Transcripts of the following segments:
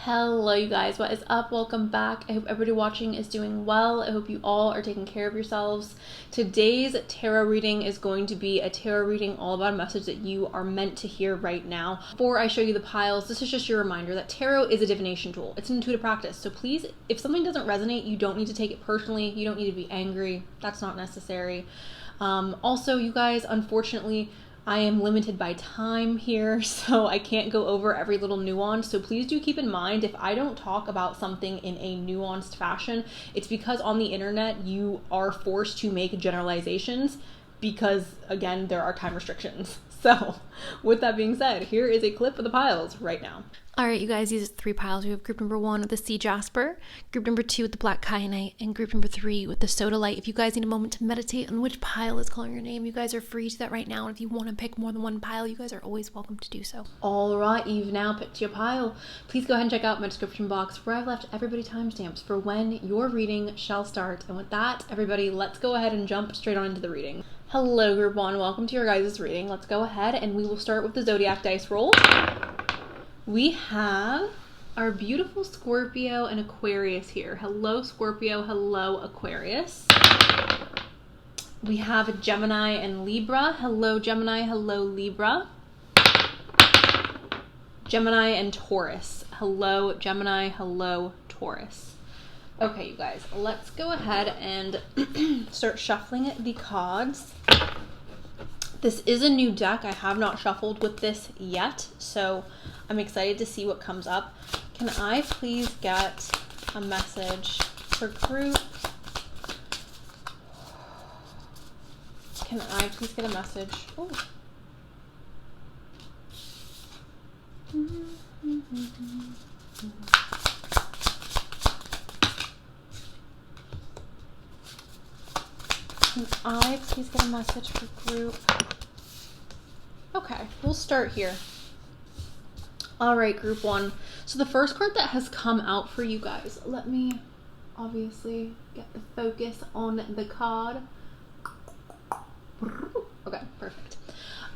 Hello you guys, what is up? Welcome back. I hope everybody watching is doing well. I hope you all are taking care of yourselves. Today's tarot reading is going to be a tarot reading all about a message that you are meant to hear right now. Before I show you the piles, this is just your reminder that tarot is a divination tool. It's an intuitive practice. So please, if something doesn't resonate, you don't need to take it personally. You don't need to be angry. That's not necessary. Also, you guys, unfortunately, I am limited by time here, so I can't go over every little nuance. So please do keep in mind, if I don't talk about something in a nuanced fashion, it's because on the internet you are forced to make generalizations because, again, there are time restrictions. So with that being said, here is a clip of the piles right now. All right, you guys, these are 3 piles. We have group number 1 with the sea jasper, group number 2 with the black kyanite, and group number 3 with the sodalite. If you guys need a moment to meditate on which pile is calling your name, you guys are free to that right now. And if you want to pick more than one pile, you guys are always welcome to do so. All right, you've now picked your pile. Please go ahead and check out my description box where I've left everybody timestamps for when your reading shall start. And with that, everybody, let's go ahead and jump straight on into the reading. Hello, group 1. Welcome to your guys' reading. Let's go ahead and we will start with the zodiac dice roll. We have our beautiful Scorpio and Aquarius here. Hello, Scorpio. Hello, Aquarius. We have Gemini and Libra. Hello, Gemini. Hello, Libra. Gemini and Taurus. Hello, Gemini. Hello, Taurus. Okay, you guys, let's go ahead and start shuffling the cards. This is a new deck. I have not shuffled with this yet, so I'm excited to see what comes up. Can I please get a message for group? Can I please get a message? Oh. Can I please get a message for group? Okay, we'll start here. All right, group 1. So the first card that has come out for you guys, let me obviously get the focus on the card. Okay, perfect.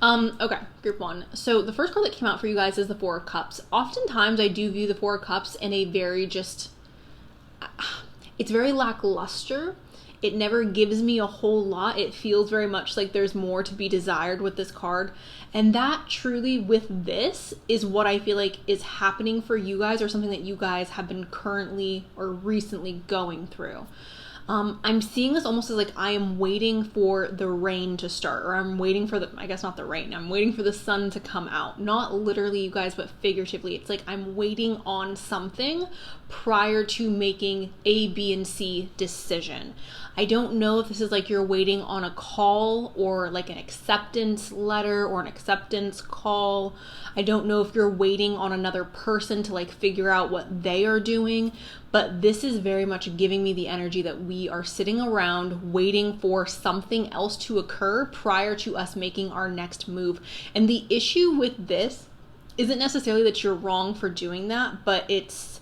Okay, group 1. So the first card that came out for you guys is the 4 of Cups. Oftentimes I do view the 4 of Cups in a very it's very lackluster. It never gives me a whole lot. It feels very much like there's more to be desired with this card. And that truly with this is what I feel like is happening for you guys, or something that you guys have been currently or recently going through. I'm seeing this almost as like I am waiting for the rain to start, or I'm waiting for I guess not the rain, I'm waiting for the sun to come out. Not literally, you guys, but figuratively. It's like I'm waiting on something prior to making A, B, and C decision. I don't know if this is like you're waiting on a call or like an acceptance letter or an acceptance call. I don't know if you're waiting on another person to like figure out what they are doing, but this is very much giving me the energy that we are sitting around waiting for something else to occur prior to us making our next move. And the issue with this isn't necessarily that you're wrong for doing that, but it's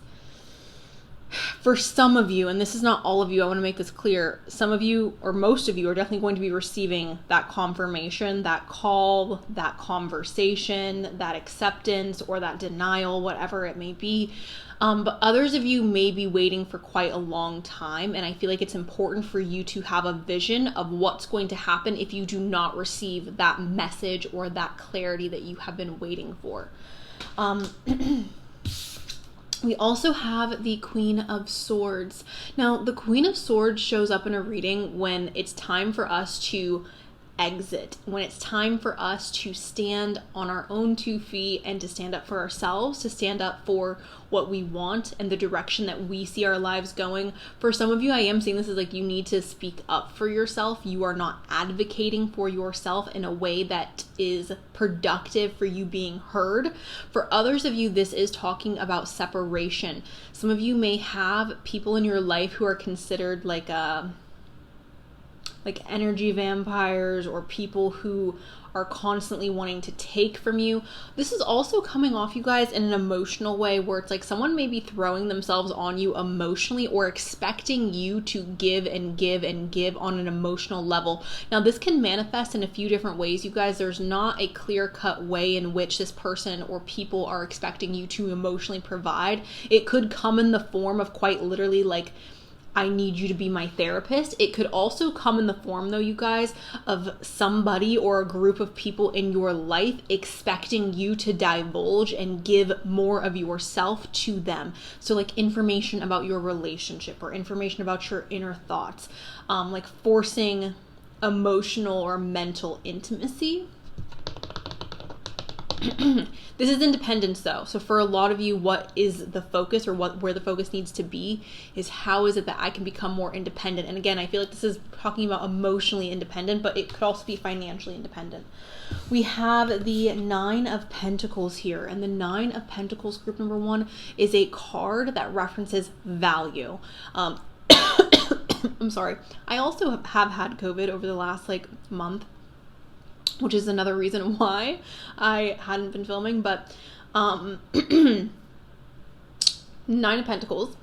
for some of you, and this is not all of you, I want to make this clear, some of you or most of you are definitely going to be receiving that confirmation, that call, that conversation, that acceptance, or that denial, whatever it may be. But others of you may be waiting for quite a long time, and I feel like it's important for you to have a vision of what's going to happen if you do not receive that message or that clarity that you have been waiting for. We also have the Queen of Swords. Now, the Queen of Swords shows up in a reading when it's time for us to exit, when it's time for us to stand on our own 2 feet and to stand up for ourselves, to stand up for what we want and the direction that we see our lives going. For some of you, I am seeing this as like you need to speak up for yourself. You are not advocating for yourself in a way that is productive for you being heard. For others of you, this is talking about separation. Some of you may have people in your life who are considered like energy vampires, or people who are constantly wanting to take from you. This is also coming off, you guys, in an emotional way where it's like someone may be throwing themselves on you emotionally or expecting you to give and give and give on an emotional level. Now, this can manifest in a few different ways, you guys. There's not a clear-cut way in which this person or people are expecting you to emotionally provide. It could come in the form of quite literally like, I need you to be my therapist. It could also come in the form, though, you guys, of somebody or a group of people in your life expecting you to divulge and give more of yourself to them. So like information about your relationship or information about your inner thoughts, like forcing emotional or mental intimacy. This is independence though. So for a lot of you, what is the focus or where the focus needs to be is how is it that I can become more independent? And again, I feel like this is talking about emotionally independent, but it could also be financially independent. We have the 9 of Pentacles here, and the 9 of Pentacles, group number 1, is a card that references value. I'm sorry. I also have had COVID over the last month, which is another reason why I hadn't been filming, but 9 of Pentacles,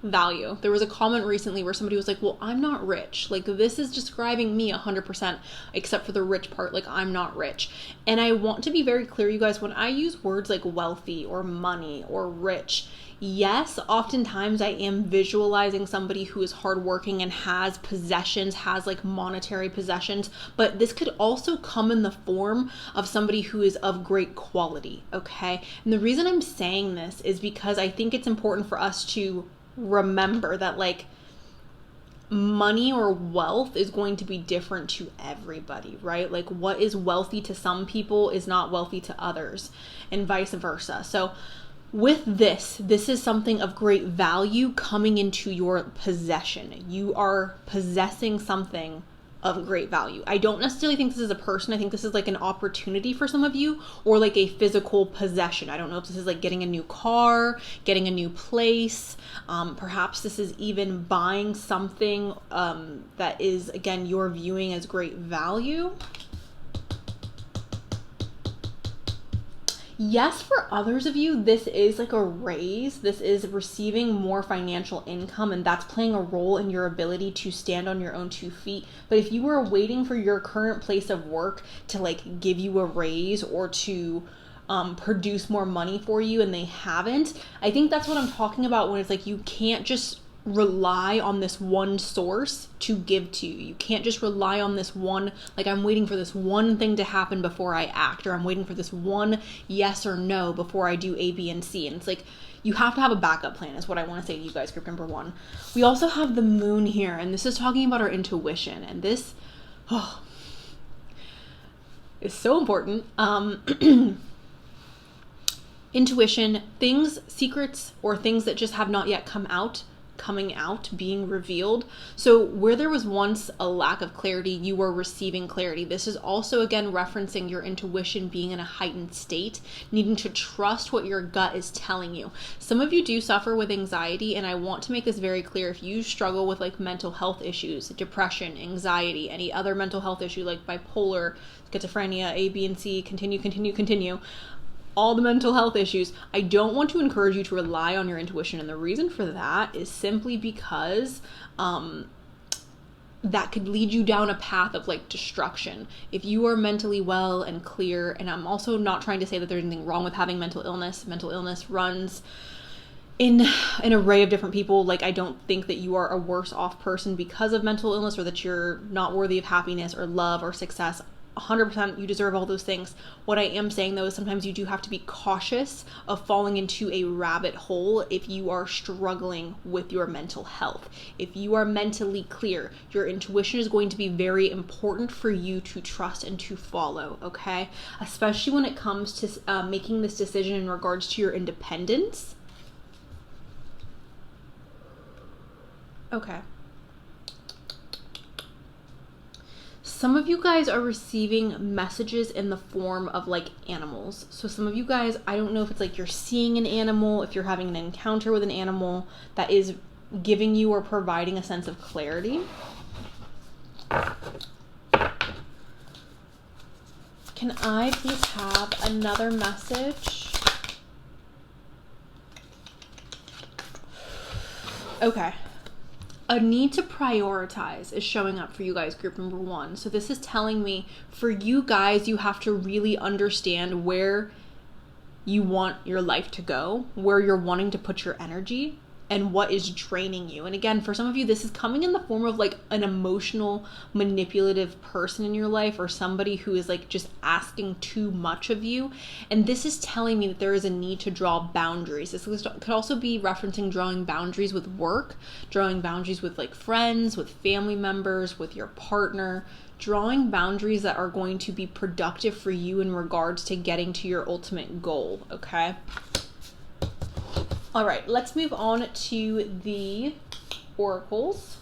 value. There was a comment recently where somebody was like, well, I'm not rich. Like, this is describing me 100%, except for the rich part. Like, I'm not rich. And I want to be very clear, you guys, when I use words like wealthy or money or rich, yes, oftentimes I am visualizing somebody who is hardworking and has possessions, has like monetary possessions, but this could also come in the form of somebody who is of great quality, okay? And the reason I'm saying this is because I think it's important for us to remember that like money or wealth is going to be different to everybody, right? Like what is wealthy to some people is not wealthy to others, and vice versa. So with this is something of great value coming into your possession. You are possessing something of great value. I don't necessarily think this is a person. I think this is like an opportunity for some of you, or like a physical possession. I don't know if this is like getting a new car, getting a new place. Perhaps this is even buying something that is, again, you're viewing as great value. Yes, for others of you, this is like a raise. This is receiving more financial income, and that's playing a role in your ability to stand on your own 2 feet. But if you were waiting for your current place of work to like give you a raise or to produce more money for you and they haven't, I think that's what I'm talking about when it's like you can't just rely on this one source to give to you. You can't just rely on this one, like I'm waiting for this one thing to happen before I act, or I'm waiting for this one yes or no before I do A, B, and C. And it's like you have to have a backup plan is what I want to say to you guys, group number 1. We also have the moon here, and this is talking about our intuition, and this is so important. Intuition, things, secrets, or things that just have not yet coming out, being revealed. So where there was once a lack of clarity, you are receiving clarity. This is also, again, referencing your intuition being in a heightened state, needing to trust what your gut is telling you. Some of you do suffer with anxiety, and I want to make this very clear. If you struggle with like mental health issues, depression, anxiety, any other mental health issue like bipolar, schizophrenia, A, B, and C, continue, all the mental health issues, I don't want to encourage you to rely on your intuition. And the reason for that is simply because that could lead you down a path of like destruction. If you are mentally well and clear, and I'm also not trying to say that there's anything wrong with having mental illness. Mental illness runs in an array of different people. Like, I don't think that you are a worse off person because of mental illness, or that you're not worthy of happiness or love or success. 100% you deserve all those things. What I am saying though is sometimes you do have to be cautious of falling into a rabbit hole if you are struggling with your mental health. If you are mentally clear, your intuition is going to be very important for you to trust and to follow, okay? Especially when it comes to making this decision in regards to your independence. Okay. Some of you guys are receiving messages in the form of like animals. So some of you guys, I don't know if it's like you're seeing an animal, if you're having an encounter with an animal that is giving you or providing a sense of clarity. Can I please have another message? Okay. A need to prioritize is showing up for you guys, group number 1. So this is telling me for you guys, you have to really understand where you want your life to go, where you're wanting to put your energy, and what is draining you. And again, for some of you, this is coming in the form of like an emotional, manipulative person in your life, or somebody who is like just asking too much of you. And this is telling me that there is a need to draw boundaries. This could also be referencing drawing boundaries with work, drawing boundaries with like friends, with family members, with your partner, drawing boundaries that are going to be productive for you in regards to getting to your ultimate goal, okay? All right, let's move on to the oracles.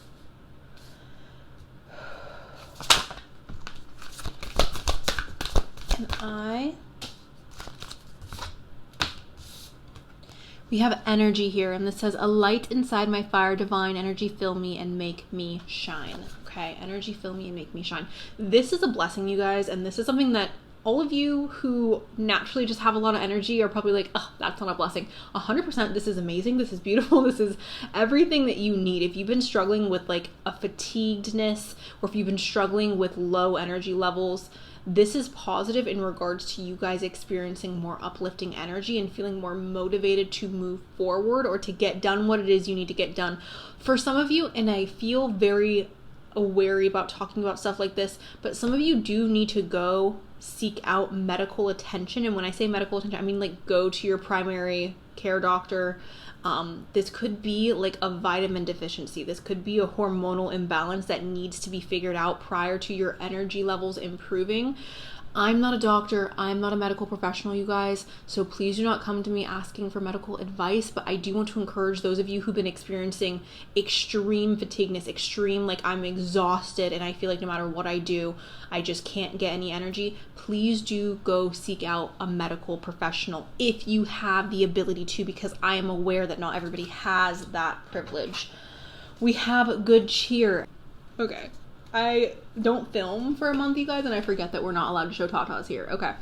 We have energy here, and this says, a light inside my fire, divine energy, fill me and make me shine. Okay, energy, fill me and make me shine. This is a blessing, you guys, and this is something that all of you who naturally just have a lot of energy are probably like, oh, that's not a blessing. 100%, this is amazing. This is beautiful. This is everything that you need. If you've been struggling with like a fatiguedness, or if you've been struggling with low energy levels, this is positive in regards to you guys experiencing more uplifting energy and feeling more motivated to move forward or to get done what it is you need to get done. For some of you, and I feel very wary about talking about stuff like this, but some of you do need to go seek out medical attention. And when I say medical attention, I mean like go to your primary care doctor. This could be like a vitamin deficiency. This could be a hormonal imbalance that needs to be figured out prior to your energy levels improving. I'm not a doctor. I'm not a medical professional, you guys. So please do not come to me asking for medical advice. But I do want to encourage those of you who've been experiencing extreme fatigueness, extreme, like I'm exhausted and I feel like no matter what I do, I just can't get any energy. Please do go seek out a medical professional if you have the ability to, because I am aware that not everybody has that privilege. We have good cheer. Okay. I don't film for a month, you guys, and I forget that we're not allowed to show tatas here. Okay.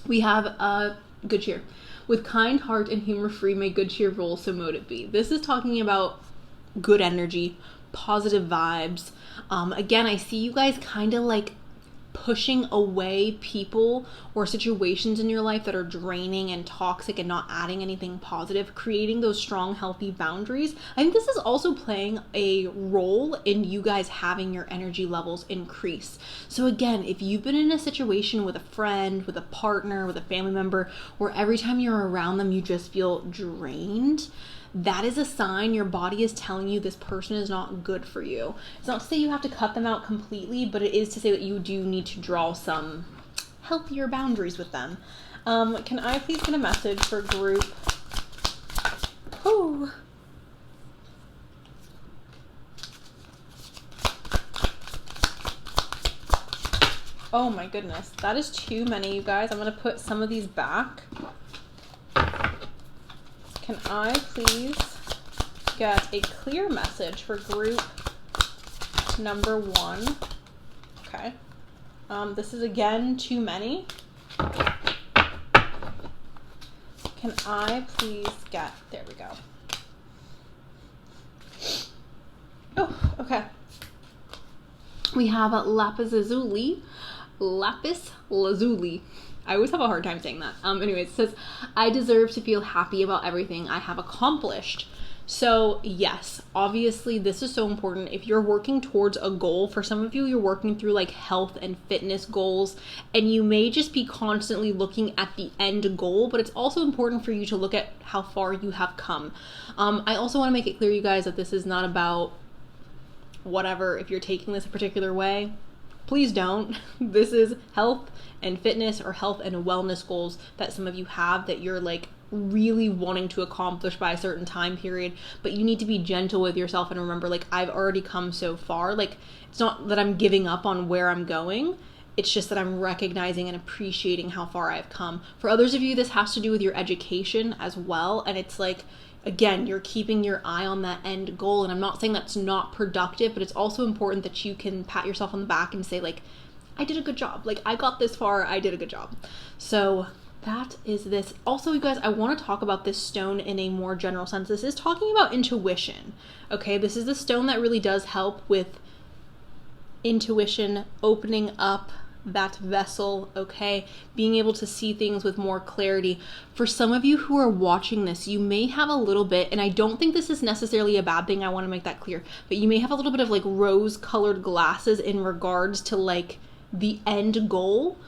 We have good cheer. With kind heart and humor free, may good cheer roll, so mote it be. This is talking about good energy, positive vibes. Again, I see you guys kind of like pushing away people or situations in your life that are draining and toxic and not adding anything positive, creating those strong, healthy boundaries. I think this is also playing a role in you guys having your energy levels increase. So again, if you've been in a situation with a friend, with a partner, with a family member, where every time you're around them, you just feel drained, that is a sign your body is telling you this person is not good for you. It's not to say you have to cut them out completely, but it is to say that you do need to draw some healthier boundaries with them. Can I please get a message for group? Oh. Oh my goodness, that is too many, you guys. I'm gonna put some of these back. Can I please get a clear message for group number 1? Okay. This is again too many. Can I please get, there we go. Oh, okay. We have lapis lazuli. I always have a hard time saying that. Anyways, it says, I deserve to feel happy about everything I have accomplished. So yes, obviously this is so important. If you're working towards a goal, for some of you, you're working through like health and fitness goals, and you may just be constantly looking at the end goal, but it's also important for you to look at how far you have come. I also want to make it clear, you guys, that this is not about whatever, if you're taking this a particular way, please don't. This is health and fitness or health and wellness goals that some of you have that you're like really wanting to accomplish by a certain time period, but you need to be gentle with yourself and remember, like, I've already come so far. Like, it's not that I'm giving up on where I'm going. It's just that I'm recognizing and appreciating how far I've come. For others of you, this has to do with your education as well. And it's like, again, you're keeping your eye on that end goal. And I'm not saying that's not productive, but it's also important that you can pat yourself on the back and say, like, I did a good job. Like, I got this far, I did a good job. So that is this. Also, you guys, I want to talk about this stone in a more general sense. This is talking about intuition, okay? This is the stone that really does help with intuition, opening up that vessel, okay? Being able to see things with more clarity. For some of you who are watching this, you may have a little bit, and I don't think this is necessarily a bad thing, I want to make that clear, but you may have a little bit of like rose-colored glasses in regards to like the end goal.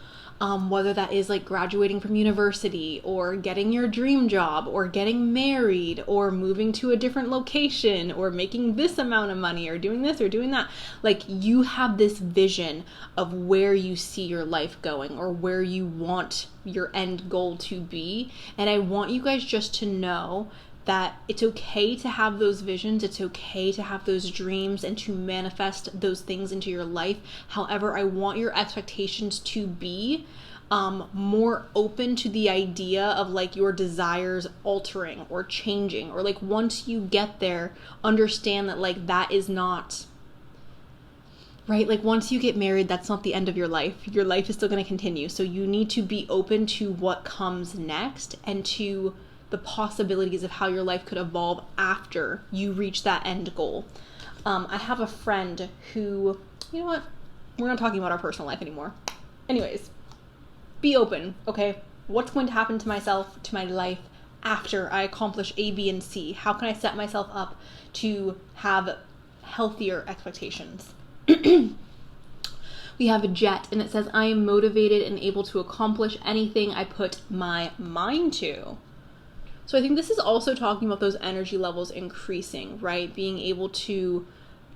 Whether that is like graduating from university or getting your dream job or getting married or moving to a different location or making this amount of money or doing this or doing that. Like, you have this vision of where you see your life going or where you want your end goal to be. And I want you guys just to know that it's okay to have those visions, it's okay to have those dreams and to manifest those things into your life. However, I want your expectations to be more open to the idea of like your desires altering or changing, or like once you get there, understand that like that is not right. Like, once you get married, that's not the end of your life. Your life is still going to continue. So you need to be open to what comes next and to the possibilities of how your life could evolve after you reach that end goal. I have a friend who, you know what? We're not talking about our personal life anymore. Anyways, be open, okay? What's going to happen to myself, to my life after I accomplish A, B, and C? How can I set myself up to have healthier expectations? We have a Jet, and it says, I am motivated and able to accomplish anything I put my mind to. So I think this is also talking about those energy levels increasing, right? Being able to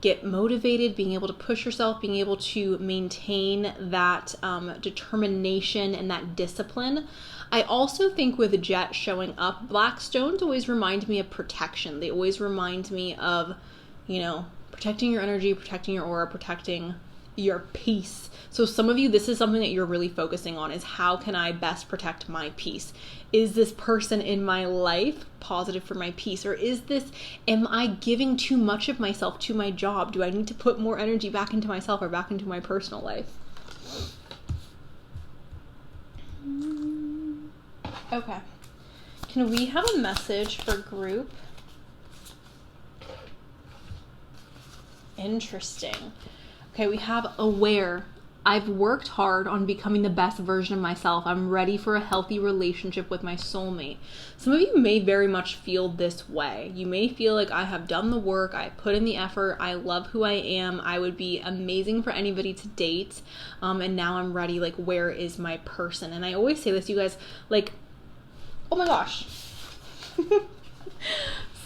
get motivated, being able to push yourself, being able to maintain that determination and that discipline. I also think with a Jet showing up, black stones always remind me of protection. They always remind me of, you know, protecting your energy, protecting your aura, protecting your peace. So some of you, this is something that you're really focusing on, is how can I best protect my peace? Is this person in my life positive for my peace? Or am I giving too much of myself to my job? Do I need to put more energy back into myself or back into my personal life? Okay. Can we have a message for group? Interesting. Okay, we have aware. I've worked hard on becoming the best version of myself. I'm ready for a healthy relationship with my soulmate. Some of you may very much feel this way. You may feel like, I have done the work, I put in the effort, I love who I am, I would be amazing for anybody to date, and now I'm ready, like, where is my person? And I always say this, you guys, like, oh my gosh.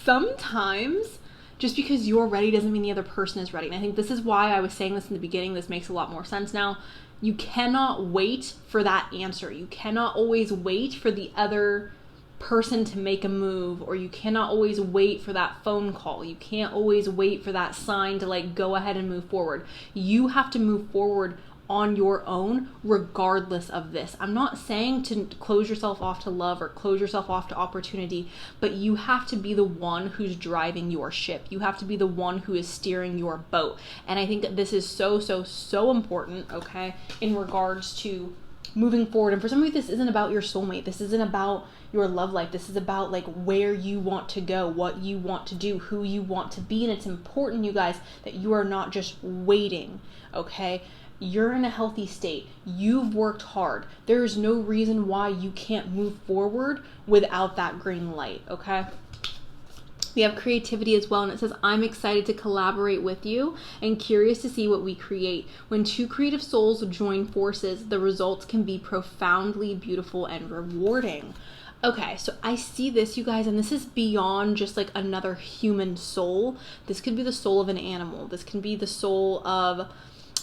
Sometimes just because you're ready doesn't mean the other person is ready. And I think this is why I was saying this in the beginning. This makes a lot more sense now. You cannot wait for that answer. You cannot always wait for the other person to make a move, or you cannot always wait for that phone call. You can't always wait for that sign to like go ahead and move forward. You have to move forward on your own regardless of this. I'm not saying to close yourself off to love or close yourself off to opportunity, but you have to be the one who's driving your ship. You have to be the one who is steering your boat. And I think that this is so, so, so important, okay, in regards to moving forward. And for some of you, this isn't about your soulmate. This isn't about your love life. This is about like where you want to go, what you want to do, who you want to be. And it's important, you guys, that you are not just waiting, okay? You're in a healthy state. You've worked hard. There is no reason why you can't move forward without that green light, okay? We have creativity as well, and it says, I'm excited to collaborate with you and curious to see what we create. When two creative souls join forces, the results can be profoundly beautiful and rewarding. Okay, so I see this, you guys, and this is beyond just like another human soul. This could be the soul of an animal. This can be the soul of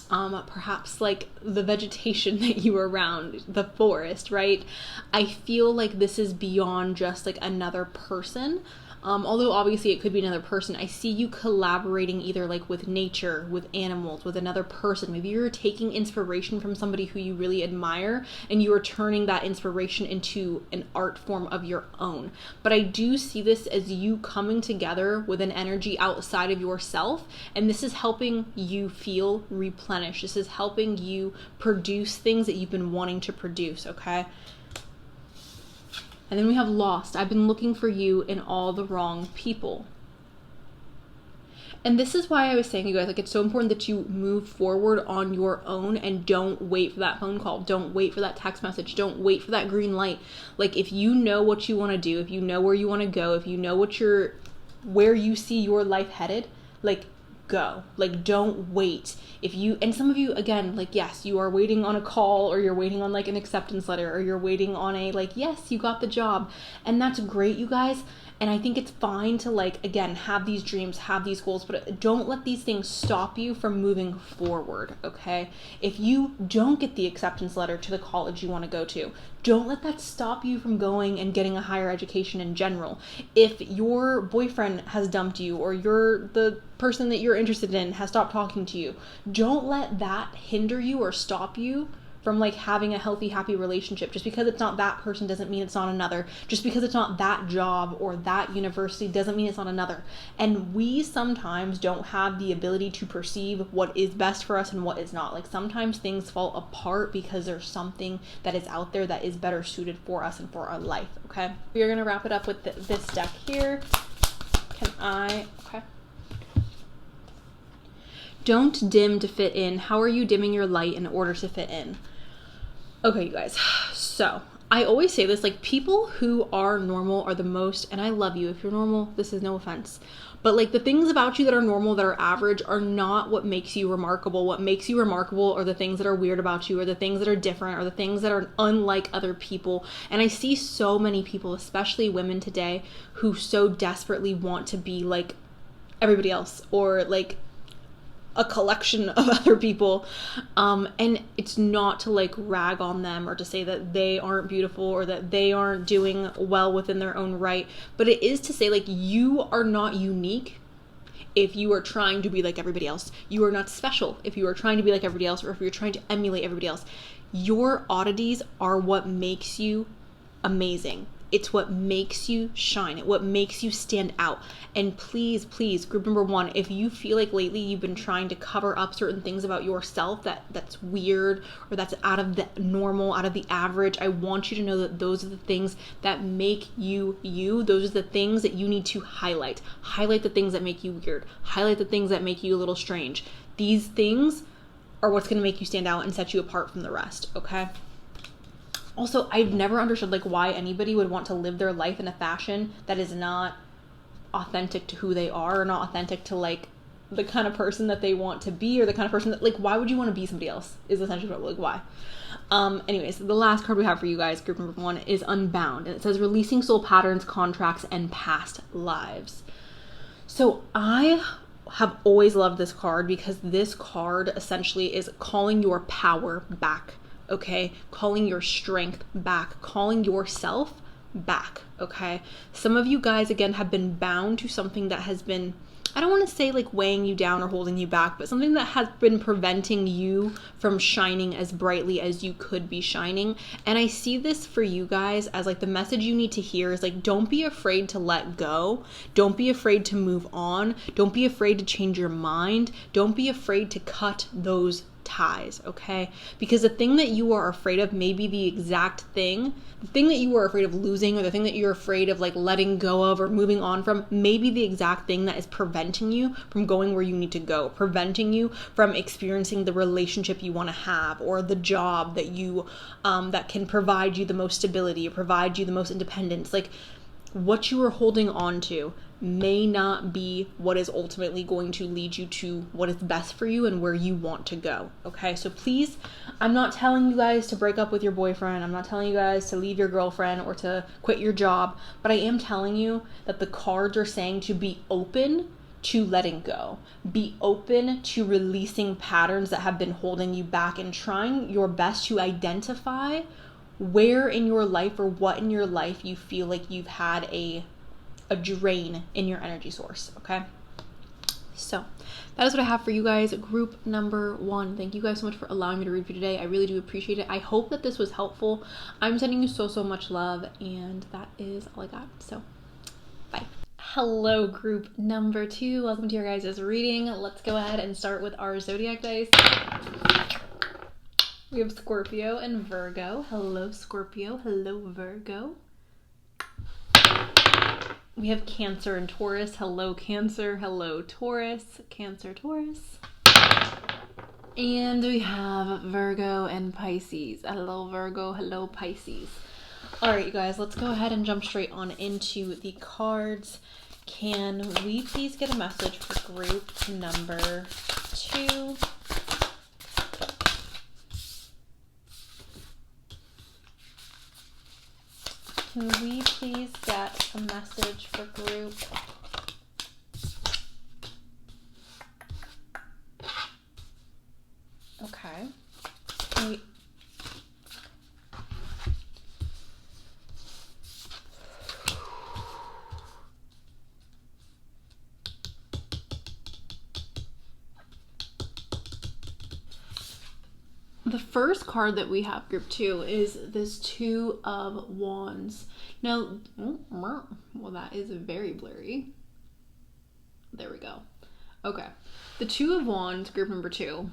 perhaps like the vegetation that you are around, the forest, right? I feel like this is beyond just like another person. Although obviously it could be another person, I see you collaborating either like with nature, with animals, with another person. Maybe you're taking inspiration from somebody who you really admire and you are turning that inspiration into an art form of your own. But I do see this as you coming together with an energy outside of yourself, and this is helping you feel replenished. This is helping you produce things that you've been wanting to produce, okay? And then we have lost. I've been looking for you in all the wrong people. And this is why I was saying, you guys, like, it's so important that you move forward on your own and don't wait for that phone call. Don't wait for that text message. Don't wait for that green light. Like, if you know what you want to do, if you know where you want to go, if you know where you see your life headed, like, go. Like, don't wait. And some of you, again, like, yes, you are waiting on a call, or you're waiting on like an acceptance letter, or you're waiting on a, like, yes, you got the job. And that's great, you guys. And I think it's fine to, like, again, have these dreams, have these goals, but don't let these things stop you from moving forward, okay? If you don't get the acceptance letter to the college you want to go to, don't let that stop you from going and getting a higher education in general. If your boyfriend has dumped you, or the person that you're interested in has stopped talking to you, don't let that hinder you or stop you from, like, having a healthy, happy relationship. Just because it's not that person doesn't mean it's not another. Just because it's not that job or that university doesn't mean it's not another. And we sometimes don't have the ability to perceive what is best for us and what is not. Like, sometimes things fall apart because there's something that is out there that is better suited for us and for our life, okay? We're gonna wrap it up with this deck here. Okay. Don't dim to fit in. How are you dimming your light in order to fit in? Okay, you guys, so I always say this, like, people who are normal are the most, and I love you. If you're normal, this is no offense. But, like, the things about you that are normal, that are average, are not what makes you remarkable. What makes you remarkable are the things that are weird about you, or the things that are different, or the things that are unlike other people. And I see so many people, especially women today, who so desperately want to be like everybody else, or like a collection of other people, and it's not to, like, rag on them or to say that they aren't beautiful or that they aren't doing well within their own right, but it is to say, like, you are not unique if you are trying to be like everybody else. You are not special if you are trying to be like everybody else, or if you're trying to emulate everybody else. Your oddities are what makes you amazing. It's what makes you shine. It's what makes you stand out. And please, group number 1, if you feel like lately you've been trying to cover up certain things about yourself that's weird, or that's out of the normal, out of the average, I want you to know that those are the things that make you you. Those are the things that you need to highlight. Highlight the things that make you weird. Highlight the things that make you a little strange. These things are what's going to make you stand out and set you apart from the rest, okay? Also, I've never understood, like, why anybody would want to live their life in a fashion that is not authentic to who they are, or not authentic to, like, the kind of person that they want to be, or the kind of person that, like, why would you want to be somebody else, is essentially what, like, why? Anyways, the last card we have for you guys, group number 1, is Unbound, and it says releasing soul patterns, contracts, and past lives. So I have always loved this card because this card essentially is calling your power back. Okay, calling your strength back, calling yourself back, okay? Some of you guys, again, have been bound to something that has been, I don't want to say like weighing you down or holding you back, but something that has been preventing you from shining as brightly as you could be shining. And I see this for you guys as, like, the message you need to hear is, like, don't be afraid to let go. Don't be afraid to move on. Don't be afraid to change your mind. Don't be afraid to cut those ties, okay? Because the thing that you are afraid of may be the exact thing, the thing that you are afraid of losing, or the thing that you're afraid of, like, letting go of or moving on from, may be the exact thing that is preventing you from going where you need to go, preventing you from experiencing the relationship you want to have, or the job that you that can provide you the most stability, or provide you the most independence. Like, what you are holding on to may not be what is ultimately going to lead you to what is best for you and where you want to go, okay? So please, I'm not telling you guys to break up with your boyfriend. I'm not telling you guys to leave your girlfriend or to quit your job, but I am telling you that the cards are saying to be open to letting go. Be open to releasing patterns that have been holding you back, and trying your best to identify where in your life or what in your life you feel like you've had a a drain in your energy source, okay? So that is what I have for you guys. Group number 1. Thank you guys so much for allowing me to read for you today. I really do appreciate it. I hope that this was helpful. I'm sending you so much love, and that is all I got. So bye. Hello, group number 2. Welcome to your guys' reading. Let's go ahead and start with our zodiac dice. We have Scorpio and Virgo. Hello, Scorpio. Hello, Virgo. We have Cancer and Taurus. Hello, Cancer. Hello, Taurus. Cancer, Taurus. And we have Virgo and Pisces. Hello, Virgo. Hello, Pisces. All right, you guys, let's go ahead and jump straight on into the cards. Can we please get a message for group number 2? Can we please get a message for group? Okay. The first card that we have, group 2, is this 2 of Wands. Now, well, that is very blurry. There we go. Okay. The 2 of Wands, group number 2,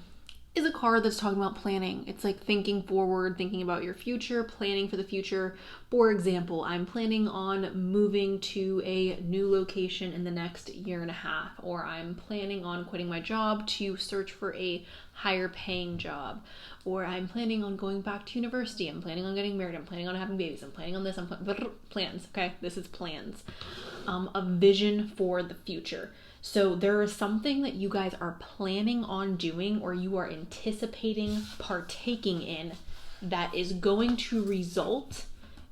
is a card that's talking about planning. It's like thinking forward, thinking about your future, planning for the future. For example, I'm planning on moving to a new location in the next year and a half, or I'm planning on quitting my job to search for a higher paying job, or I'm planning on going back to university, I'm planning on getting married, I'm planning on having babies, I'm planning on this, plans, okay? This is plans. A vision for the future. So there is something that you guys are planning on doing, or you are anticipating partaking in, that is going to result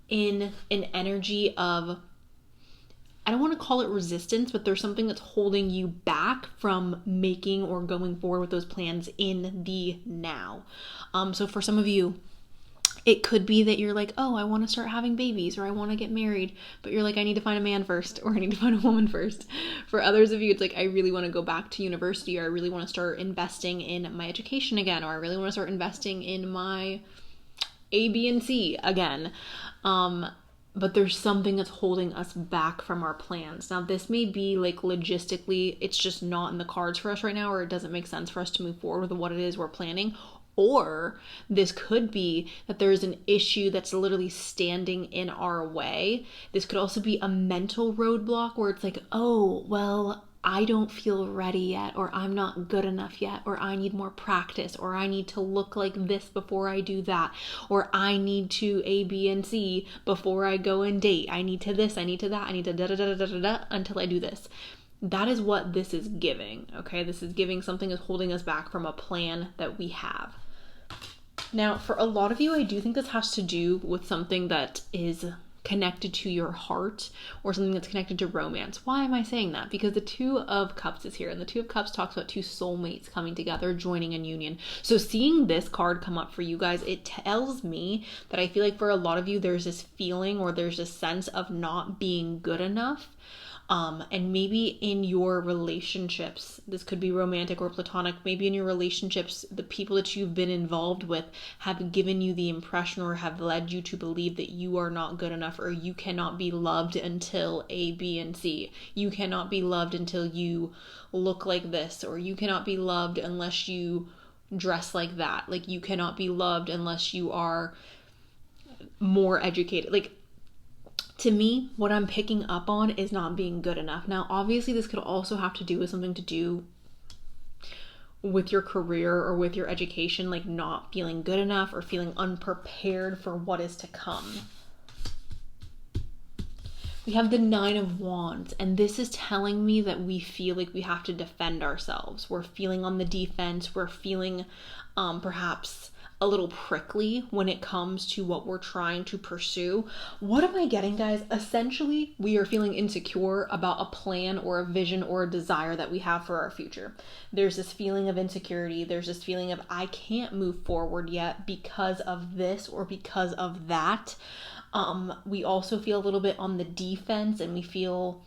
in an energy of, I don't want to call it resistance, but there's something that's holding you back from making or going forward with those plans in the now. So for some of you, it could be that you're like, oh, I want to start having babies, or I want to get married, but you're like, I need to find a man first, or I need to find a woman first. For others of you, it's like, I really want to go back to university, or I really want to start investing in my education again, or I really want to start investing in my A, B, and C again. But there's something that's holding us back from our plans. Now, this may be like logistically, it's just not in the cards for us right now, or it doesn't make sense for us to move forward with what it is we're planning. Or this could be that there's an issue that's literally standing in our way. This could also be a mental roadblock where it's like, oh, well, I don't feel ready yet, or I'm not good enough yet, or I need more practice, or I need to look like this before I do that, or I need to A, B, and C before I go and date. I need to this, I need to that, I need to da-da-da-da-da-da until I do this. That is what this is giving, okay? This is giving something is holding us back from a plan that we have. Now, for a lot of you, I do think this has to do with something that is connected to your heart, or something that's connected to romance. Why am I saying that? Because the 2 of Cups is here, and the 2 of Cups talks about 2 soulmates coming together, joining in union. So seeing this card come up for you guys, it tells me that I feel like for a lot of you, there's this feeling, or there's this sense of not being good enough. And maybe in your relationships, this could be romantic or platonic, maybe in your relationships, the people that you've been involved with have given you the impression, or have led you to believe that you are not good enough, or you cannot be loved until A, B, and C. You cannot be loved until you look like this, or you cannot be loved unless you dress like that. Like, you cannot be loved unless you are more educated. Like, to me, what I'm picking up on is not being good enough. Now, obviously, this could also have to do with something to do with your career or with your education, like not feeling good enough or feeling unprepared for what is to come. We have the 9 of Wands, and this is telling me that we feel like we have to defend ourselves. We're feeling on the defense. We're feeling perhaps a little prickly when it comes to what we're trying to pursue. What am I getting, guys? Essentially, we are feeling insecure about a plan or a vision or a desire that we have for our future. There's this feeling of insecurity. There's this feeling of, I can't move forward yet because of this or because of that. We also feel a little bit on the defense, and we feel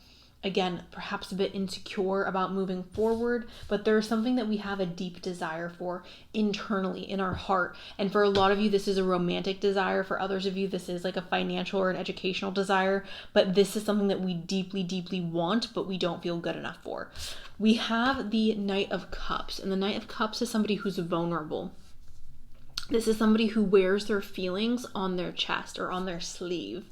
again, perhaps a bit insecure about moving forward, but there's something that we have a deep desire for internally in our heart. And for a lot of you, this is a romantic desire. For others of you, this is like a financial or an educational desire, but this is something that we deeply, deeply want, but we don't feel good enough for. We have the Knight of Cups, and the Knight of Cups is somebody who's vulnerable. This is somebody who wears their feelings on their chest or on their sleeve.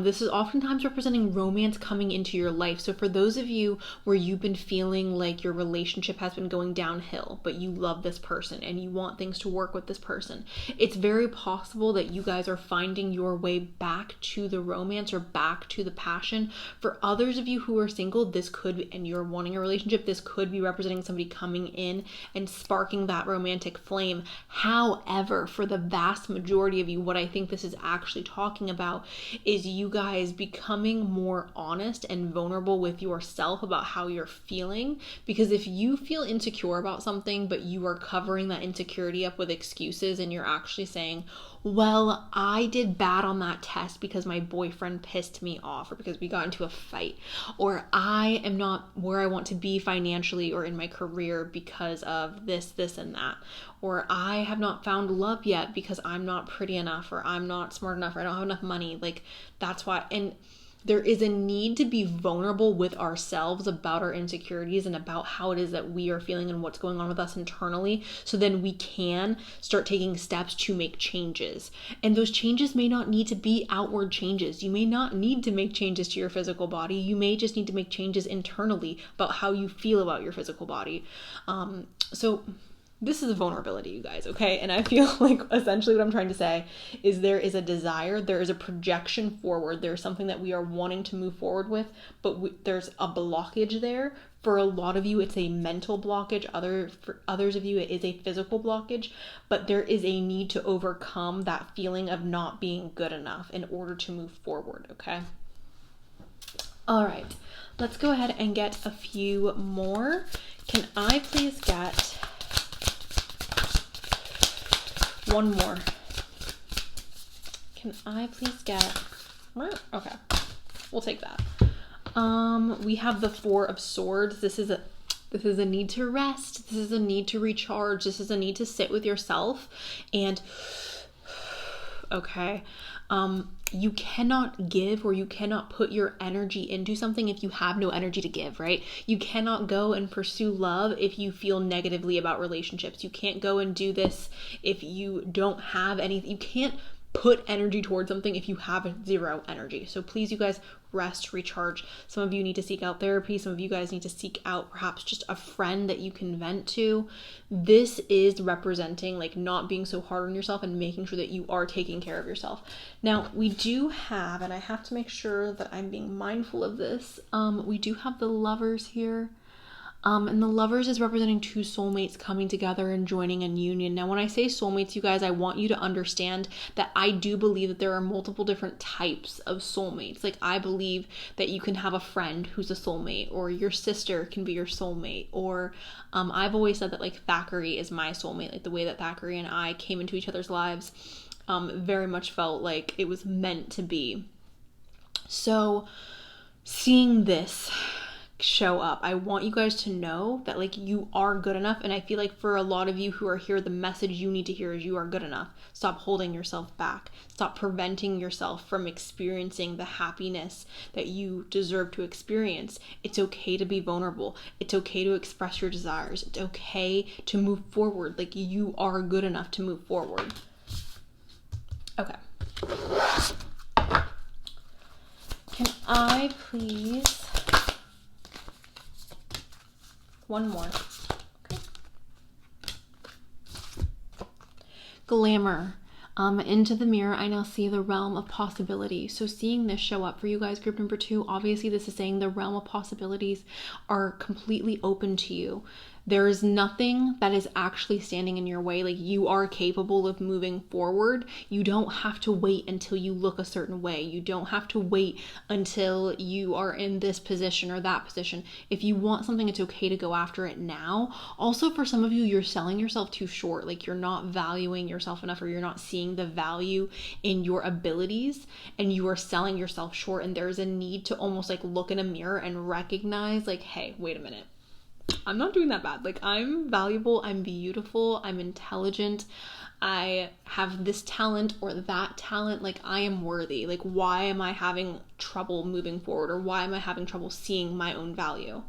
This is oftentimes representing romance coming into your life. So for those of you where you've been feeling like your relationship has been going downhill, but you love this person and you want things to work with this person, it's very possible that you guys are finding your way back to the romance or back to the passion. For others of you who are single, this could, and you're wanting a relationship, this could be representing somebody coming in and sparking that romantic flame. However, for the vast majority of you, what I think this is actually talking about is you guys becoming more honest and vulnerable with yourself about how you're feeling. Because if you feel insecure about something, but you are covering that insecurity up with excuses and you're actually saying, well, I did bad on that test because my boyfriend pissed me off, or because we got into a fight, or I am not where I want to be financially or in my career because of this, and that, or I have not found love yet because I'm not pretty enough, or I'm not smart enough, or I don't have enough money. Like, that's why. And there is a need to be vulnerable with ourselves about our insecurities and about how it is that we are feeling and what's going on with us internally, so then we can start taking steps to make changes. And those changes may not need to be outward changes. You may not need to make changes to your physical body. You may just need to make changes internally about how you feel about your physical body. So this is a vulnerability, you guys, okay? And I feel like essentially what I'm trying to say is there is a desire, there is a projection forward, there's something that we are wanting to move forward with, but there's a blockage there. For a lot of you, it's a mental blockage. For others of you, it is a physical blockage, but there is a need to overcome that feeling of not being good enough in order to move forward, okay? All right, let's go ahead and get a few more. Can I please get one more? Can I please get, okay, we'll take that. We have the Four of Swords. This is a need to rest. This is a need to recharge. This is a need to sit with yourself. And okay, you cannot give, or you cannot put your energy into something if you have no energy to give, right? You cannot go and pursue love if you feel negatively about relationships. You can't go and do this if you don't have anything. You can't put energy towards something if you have zero energy. So please, you guys, rest, recharge. Some of you need to seek out therapy. Some of you guys need to seek out perhaps just a friend that you can vent to. This is representing like not being so hard on yourself and making sure that you are taking care of yourself. Now we do have, and I have to make sure that I'm being mindful of this, we do have the Lovers here. And the Lovers is representing two soulmates coming together and joining in union. Now, when I say soulmates, you guys, I want you to understand that I do believe that there are multiple different types of soulmates. Like, I believe that you can have a friend who's a soulmate, or your sister can be your soulmate, or I've always said that like Thackeray is my soulmate. Like the way that Thackeray and I came into each other's lives, very much felt like it was meant to be. So seeing this show up, I want you guys to know that like you are good enough. And I feel like for a lot of you who are here, the message you need to hear is you are good enough. Stop holding yourself back. Stop preventing yourself from experiencing the happiness that you deserve to experience. It's okay to be vulnerable. It's okay to express your desires. It's okay to move forward. Like, you are good enough to move forward. Okay. Can I please... one more. Okay. Glamour. Into the mirror, I now see the realm of possibility. So seeing this show up for you guys, group number 2, obviously this is saying the realm of possibilities are completely open to you. There is nothing that is actually standing in your way. Like, you are capable of moving forward. You don't have to wait until you look a certain way. You don't have to wait until you are in this position or that position. If you want something, it's okay to go after it now. Also, for some of you, you're selling yourself too short. Like, you're not valuing yourself enough, or you're not seeing the value in your abilities, and you are selling yourself short. And there's a need to almost like look in a mirror and recognize, like, hey, wait a minute. I'm not doing that bad. Like, I'm valuable, I'm beautiful, I'm intelligent, I have this talent or that talent. Like, I am worthy. Like, why am I having trouble moving forward, or why am I having trouble seeing my own value?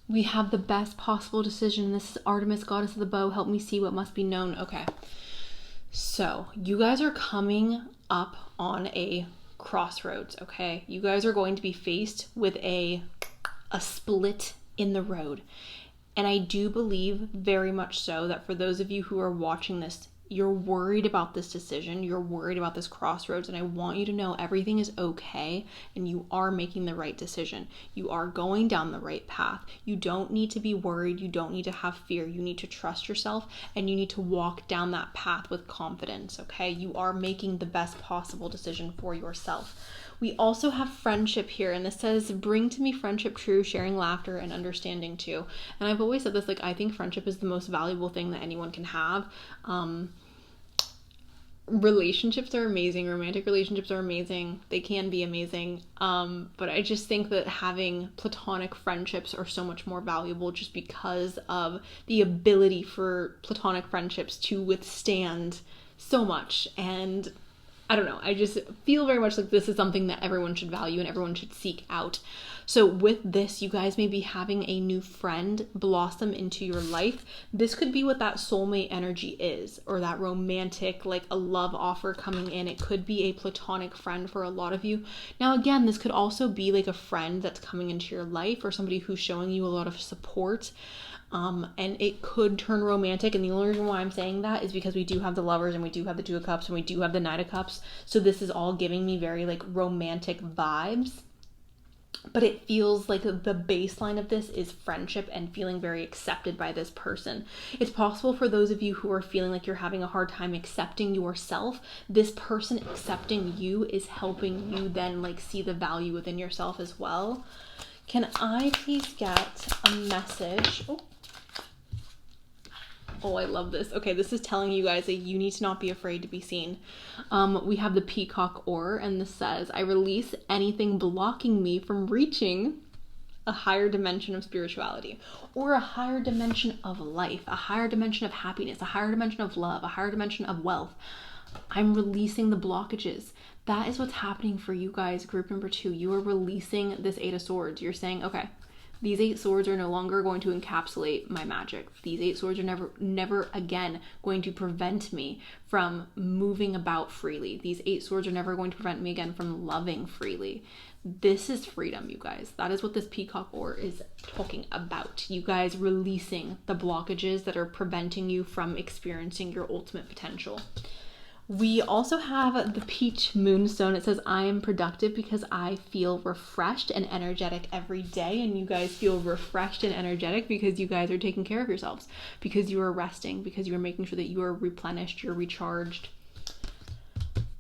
We have the best possible decision. This is Artemis, goddess of the bow. Help me see what must be known. Okay. So you guys are coming up on a crossroads, okay? You guys are going to be faced with a split in the road. And I do believe very much so that for those of you who are watching this, you're worried about this decision, you're worried about this crossroads, and I want you to know everything is okay and you are making the right decision. You are going down the right path. You don't need to be worried. You don't need to have fear. You need to trust yourself, and you need to walk down that path with confidence, okay? You are making the best possible decision for yourself. We also have friendship here, and this says, bring to me friendship true, sharing laughter and understanding too. And I've always said this, like, I think friendship is the most valuable thing that anyone can have. Relationships are amazing. Romantic relationships are amazing. They can be amazing. But I just think that having platonic friendships are so much more valuable, just because of the ability for platonic friendships to withstand so much. And I don't know, I just feel very much like this is something that everyone should value and everyone should seek out. So with this, you guys may be having a new friend blossom into your life. This could be what that soulmate energy is, or that romantic, like a love offer coming in. It could be a platonic friend for a lot of you. Now, again, this could also be like a friend that's coming into your life, or somebody who's showing you a lot of support. And it could turn romantic. And the only reason why I'm saying that is because we do have the Lovers, and we do have the Two of Cups, and we do have the Knight of Cups. So this is all giving me very like romantic vibes. But it feels like the baseline of this is friendship and feeling very accepted by this person. It's possible for those of you who are feeling like you're having a hard time accepting yourself, this person accepting you is helping you then like see the value within yourself as well. Can I please get a message? Oh, I love this. Okay, this is telling you guys that you need to not be afraid to be seen. We have the Peacock Oar, and this says, I release anything blocking me from reaching a higher dimension of spirituality, or a higher dimension of life, a higher dimension of happiness, a higher dimension of love, a higher dimension of wealth. I'm releasing the blockages. That is what's happening for you guys, group number 2. You are releasing this 8 of Swords. You're saying, okay, these 8 swords are no longer going to encapsulate my magic. These 8 swords are never again going to prevent me from moving about freely. These 8 swords are never going to prevent me again from loving freely. This is freedom, you guys. That is what this Peacock Oar is talking about. You guys releasing the blockages that are preventing you from experiencing your ultimate potential. We also have the Peach Moonstone. It says, I am productive because I feel refreshed and energetic every day. And you guys feel refreshed and energetic because you guys are taking care of yourselves, because you are resting, because you are making sure that you are replenished, you're recharged.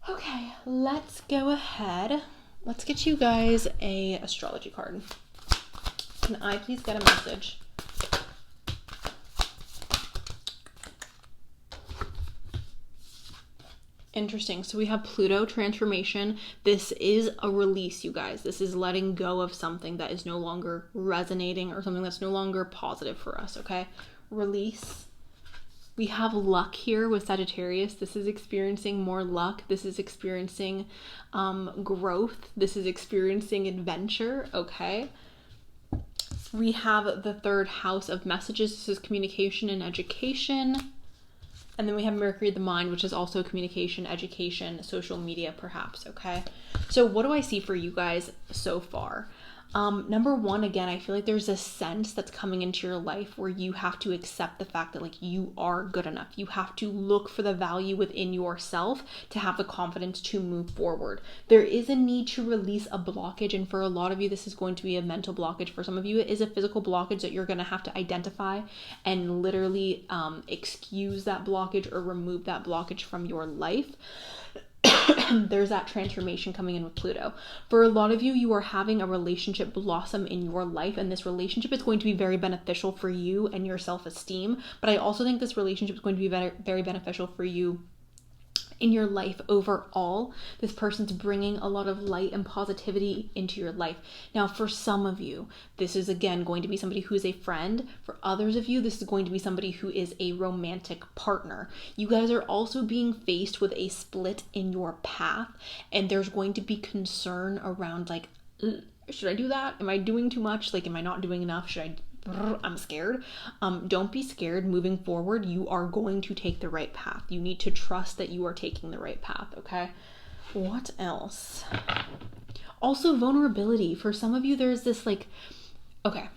Okay, let's go ahead. Let's get you guys a astrology card. Can I please get a message? Interesting. So we have Pluto transformation. This is a release, you guys. This is letting go of something that is no longer resonating, or something that's no longer positive for us, okay? Release. We have luck here with Sagittarius. This is experiencing more luck. This is experiencing growth. This is experiencing adventure, okay? We have the 3rd house of messages. This is communication and education. And then we have Mercury, the mind, which is also communication, education, social media, perhaps, okay? So what do I see for you guys so far? Number one, again, I feel like there's a sense that's coming into your life where you have to accept the fact that like you are good enough. You have to look for the value within yourself to have the confidence to move forward. There is a need to release a blockage, and for a lot of you, this is going to be a mental blockage. For some of you, it is a physical blockage that you're going to have to identify and literally excuse that blockage or remove that blockage from your life. There's that transformation coming in with Pluto. For a lot of you, you are having a relationship blossom in your life, and this relationship is going to be very beneficial for you and your self-esteem. But I also think this relationship is going to be very beneficial for you in your life overall. This person's bringing a lot of light and positivity into your life. Now, for some of you, this is again going to be somebody who is a friend. For others of you, this is going to be somebody who is a romantic partner. You guys are also being faced with a split in your path, and there's going to be concern around like, should I do that? Am I doing too much? Like, am I not doing enough? I'm scared. Don't be scared. Moving forward, you are going to take the right path. You need to trust that you are taking the right path, okay? What else? Also, vulnerability. For some of you, there's this like, okay,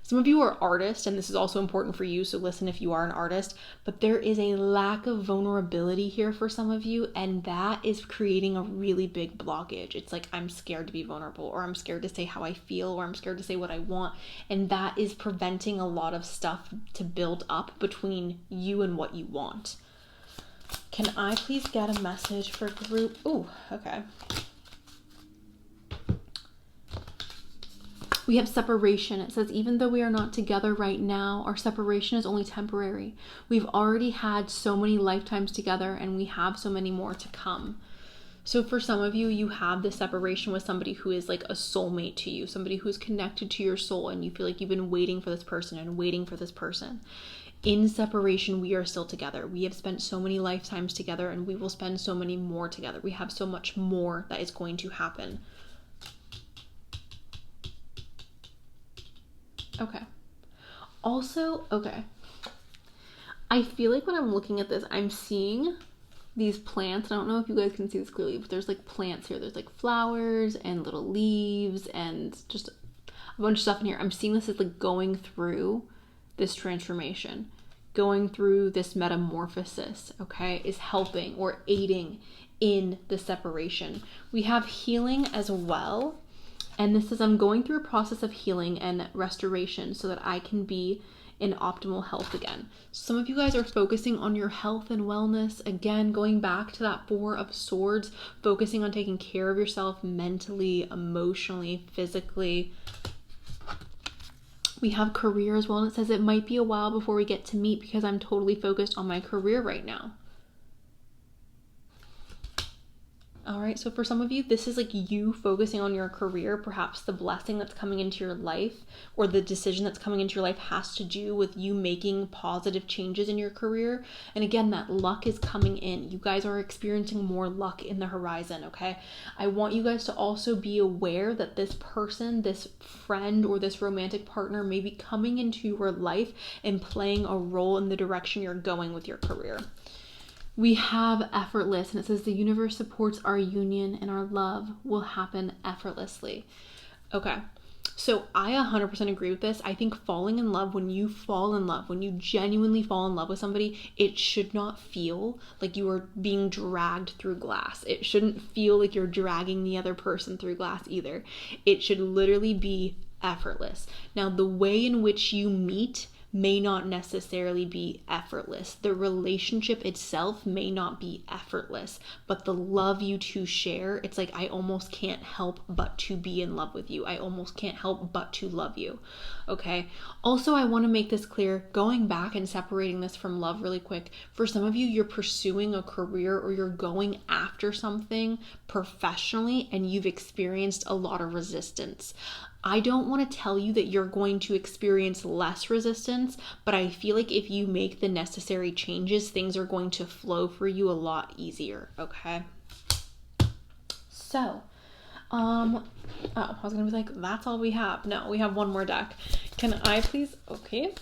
some of you are artists, and this is also important for you, so listen if you are an artist, but there is a lack of vulnerability here for some of you, and that is creating a really big blockage. It's like, I'm scared to be vulnerable, or I'm scared to say how I feel, or I'm scared to say what I want, and that is preventing a lot of stuff to build up between you and what you want. Can I please get a message for group? Oh, okay. We have separation. It says, even though we are not together right now, our separation is only temporary. We've already had so many lifetimes together, and we have so many more to come. So for some of you, you have this separation with somebody who is like a soulmate to you, somebody who is connected to your soul, and you feel like you've been waiting for this person and waiting for this person. In separation, we are still together. We have spent so many lifetimes together, and we will spend so many more together. We have so much more that is going to happen. Okay. Also, okay. I feel like when I'm looking at this, I'm seeing these plants. I don't know if you guys can see this clearly, but there's like plants here. There's like flowers and little leaves and just a bunch of stuff in here. I'm seeing this as like going through this transformation, going through this metamorphosis, okay, is helping or aiding in the separation. We have healing as well. And this is, I'm going through a process of healing and restoration so that I can be in optimal health again. Some of you guys are focusing on your health and wellness. Again, going back to that Four of Swords, focusing on taking care of yourself mentally, emotionally, physically. We have career as well, and it says it might be a while before we get to meet because I'm totally focused on my career right now. All right, so for some of you, this is like you focusing on your career. Perhaps the blessing that's coming into your life or the decision that's coming into your life has to do with you making positive changes in your career. And again, that luck is coming in. You guys are experiencing more luck in the horizon, okay? I want you guys to also be aware that this person, this friend, or this romantic partner may be coming into your life and playing a role in the direction you're going with your career. We have effortless, and it says the universe supports our union and our love will happen effortlessly. Okay, so I 100% agree with this. I think falling in love, when you fall in love, when you genuinely fall in love with somebody, it should not feel like you are being dragged through glass. It shouldn't feel like you're dragging the other person through glass either. It should literally be effortless. Now, the way in which you meet may not necessarily be effortless. The relationship itself may not be effortless, but the love you two share, it's like I almost can't help but to be in love with you. I almost can't help but to love you. Okay. Also, I want to make this clear, going back and separating this from love really quick. For some of you, you're pursuing a career or you're going after something professionally and you've experienced a lot of resistance. I don't want to tell you that you're going to experience less resistance, but I feel like if you make the necessary changes, things are going to flow for you a lot easier, okay? So, I was going to be like, that's all we have. No, we have one more deck. Can I please get, okay,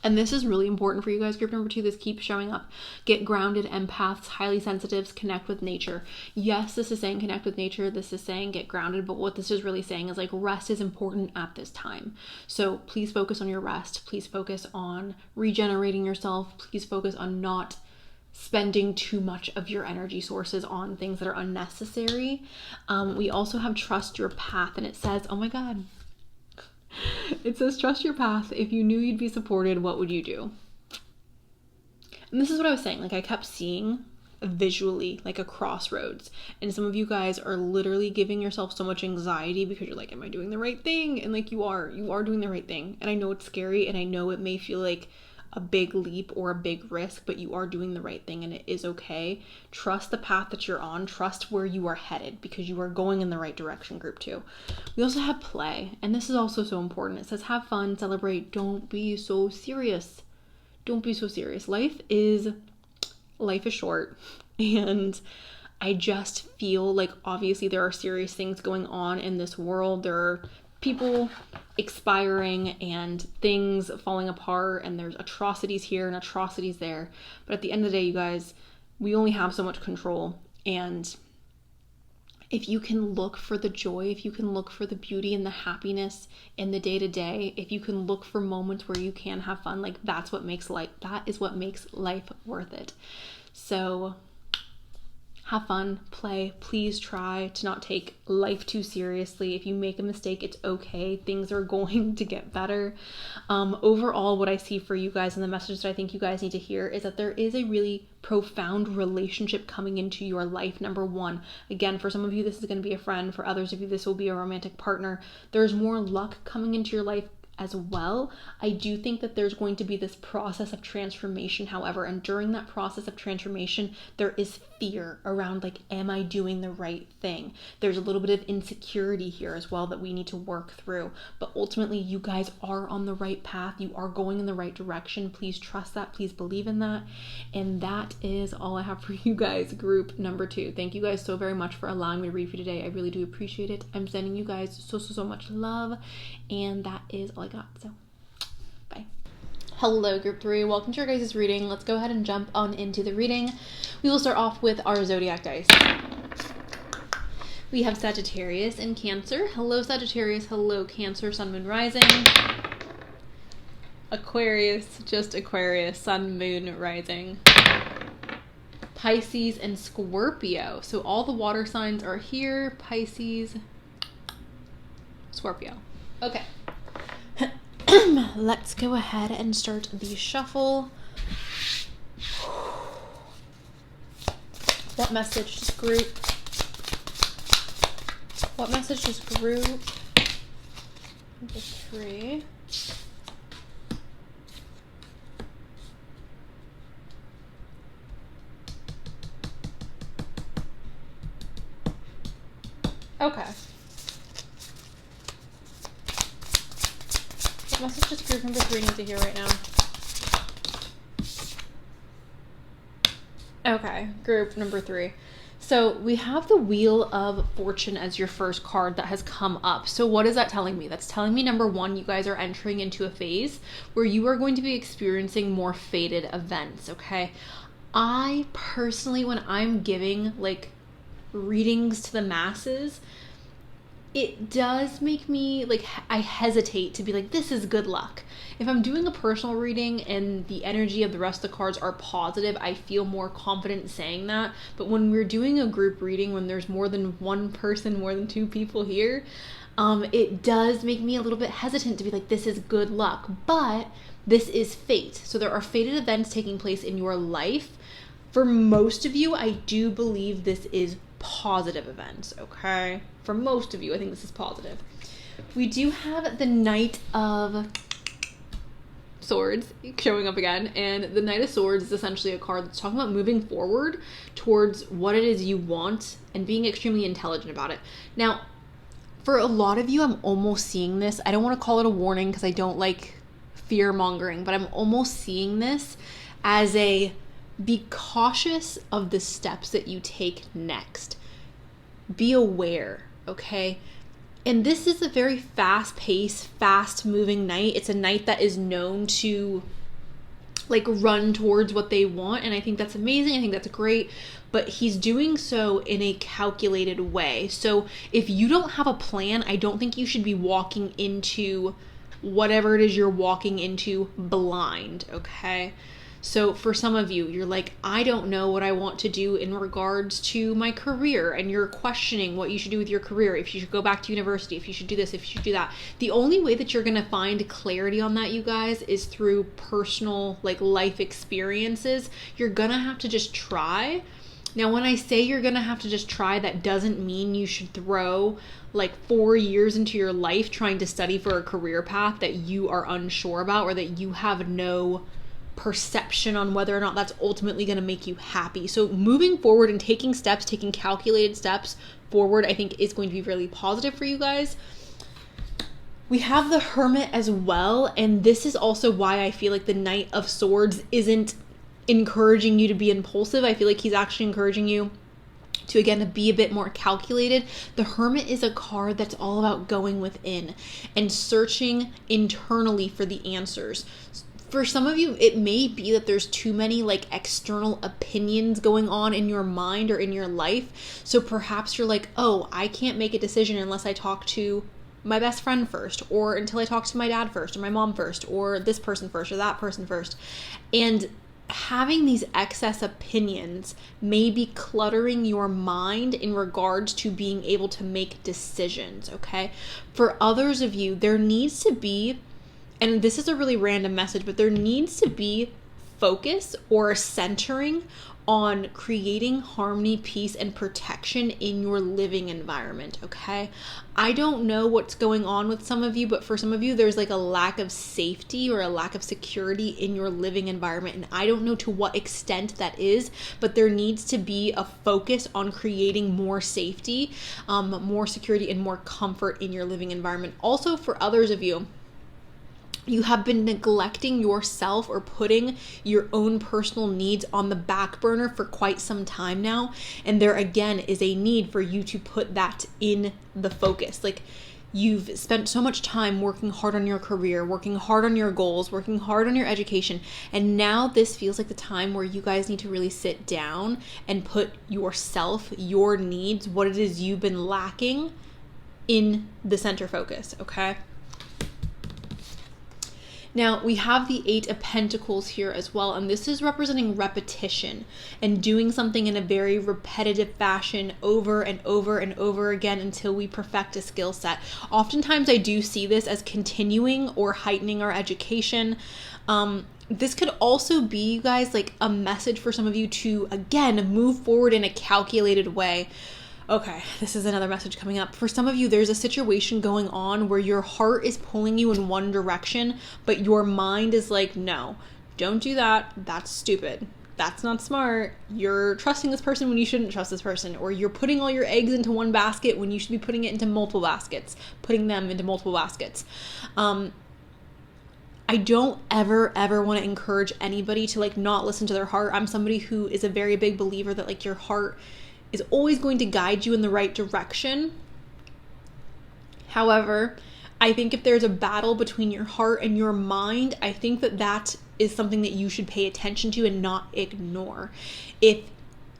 And this is really important for you guys. Group number 2, this keeps showing up. Get grounded, empaths, highly sensitives, connect with nature. Yes, this is saying connect with nature. This is saying get grounded. But what this is really saying is like rest is important at this time. So please focus on your rest. Please focus on regenerating yourself. Please focus on not spending too much of your energy sources on things that are unnecessary. We also have trust your path. And it says, oh my God. It says, trust your path. If you knew you'd be supported, what would you do? And this is what I was saying. Like I kept seeing visually like a crossroads. And some of you guys are literally giving yourself so much anxiety because you're like, am I doing the right thing? And like you are doing the right thing. And I know it's scary and I know it may feel like a big leap or a big risk, but you are doing the right thing and it is okay. Trust the path that you're on. Trust where you are headed because you are going in the right direction, group 2. We also have play, and this is also so important. It says have fun, celebrate, don't be so serious. Don't be so serious. Life is short, and I just feel like obviously there are serious things going on in this world. There are people expiring and things falling apart, and there's atrocities here and atrocities there. But at the end of the day, you guys, we only have so much control. And if you can look for the joy, if you can look for the beauty and the happiness in the day-to-day, if you can look for moments where you can have fun, like that is what makes life worth it. So have fun, play. Please try to not take life too seriously. If you make a mistake, it's okay. Things are going to get better. Overall, what I see for you guys and the message that I think you guys need to hear is that there is a really profound relationship coming into your life. Number 1, again, for some of you, this is going to be a friend. For others of you, this will be a romantic partner. There's more luck coming into your life as well. I do think that there's going to be this process of transformation, however, and during that process of transformation, there is fear around like, am I doing the right thing? There's a little bit of insecurity here as well that we need to work through. But ultimately, you guys are on the right path. You are going in the right direction. Please trust that. Please believe in that. And that is all I have for you guys, group number 2. Thank you guys so very much for allowing me to read for you today. I really do appreciate it. I'm sending you guys so much love. And that is all I got. So bye. Hello, group 3. Welcome to your guys' reading. Let's go ahead and jump on into the reading. We will start off with our zodiac dice. We have Sagittarius and Cancer. Hello, Sagittarius. Hello, Cancer, Sun, Moon, Rising. Aquarius, just Aquarius, Sun, Moon, Rising. Pisces and Scorpio. So all the water signs are here. Pisces, Scorpio. Okay. Let's go ahead and start the shuffle. What message does group? What message does group number 3? Okay. What message does group number 3 need to hear right now? Okay, group number 3. So we have the Wheel of Fortune as your first card that has come up. So what is that telling me? That's telling me, number 1, you guys are entering into a phase where you are going to be experiencing more fated events, okay? I personally, when I'm giving like readings to the masses, it does make me like, I hesitate to be like, this is good luck. If I'm doing a personal reading and the energy of the rest of the cards are positive, I feel more confident saying that. But when we're doing a group reading, when there's more than one person, more than 2 people here, it does make me a little bit hesitant to be like, this is good luck. But this is fate. So there are fated events taking place in your life. For most of you, I do believe this is positive events, okay? For most of you, I think this is positive. We do have the Knight of Swords showing up again, and the Knight of Swords is essentially a card that's talking about moving forward towards what it is you want and being extremely intelligent about it. Now, for a lot of you, I'm almost seeing this. I don't want to call it a warning because I don't like fear mongering, but I'm almost seeing this as a be cautious of the steps that you take next. Be aware, okay? And this is a very fast-paced, fast-moving knight. It's a knight that is known to like run towards what they want, and I think that's amazing. I think that's great, but he's doing so in a calculated way. So if you don't have a plan, I don't think you should be walking into whatever it is you're walking into blind, okay? So for some of you, you're like, I don't know what I want to do in regards to my career, and you're questioning what you should do with your career, if you should go back to university, if you should do this, if you should do that. The only way that you're going to find clarity on that, you guys, is through personal, like, life experiences. You're going to have to just try. Now, when I say you're going to have to just try, that doesn't mean you should throw like 4 years into your life trying to study for a career path that you are unsure about, or that you have no perception on whether or not that's ultimately going to make you happy. So moving forward and taking steps, taking calculated steps forward, I think is going to be really positive for you guys. We have the Hermit as well, and this is also why I feel like the Knight of Swords isn't encouraging you to be impulsive. I feel like he's actually encouraging you to, again, to be a bit more calculated. The Hermit is a card that's all about going within and searching internally for the answers. For some of you, it may be that there's too many like external opinions going on in your mind or in your life. So perhaps you're like, oh, I can't make a decision unless I talk to my best friend first, or until I talk to my dad first, or my mom first, or this person first, or that person first. And having these excess opinions may be cluttering your mind in regards to being able to make decisions, okay? For others of you, there needs to be, and this is a really random message, but there needs to be focus or centering on creating harmony, peace, and protection in your living environment, okay? I don't know what's going on with some of you, but for some of you, there's like a lack of safety or a lack of security in your living environment. And I don't know to what extent that is, but there needs to be a focus on creating more safety, more security, and more comfort in your living environment. Also, for others of you, you have been neglecting yourself or putting your own personal needs on the back burner for quite some time now. And there again is a need for you to put that in the focus. Like, you've spent so much time working hard on your career, working hard on your goals, working hard on your education. And now this feels like the time where you guys need to really sit down and put yourself, your needs, what it is you've been lacking, in the center focus, okay? Now, we have the Eight of Pentacles here as well, and this is representing repetition and doing something in a very repetitive fashion over and over and over again until we perfect a skill set. Oftentimes, I do see this as continuing or heightening our education. This could also be, you guys, like a message for some of you to, again, move forward in a calculated way. Okay, this is another message coming up. For some of you, there's a situation going on where your heart is pulling you in one direction, but your mind is like, no, don't do that. That's stupid. That's not smart. You're trusting this person when you shouldn't trust this person, or you're putting all your eggs into one basket when you should be putting it into multiple baskets, putting them into multiple baskets. I don't ever want to encourage anybody to like not listen to their heart. I'm somebody who is a very big believer that like your heart is always going to guide you in the right direction. However, I think if there's a battle between your heart and your mind, I think that that is something that you should pay attention to and not ignore. If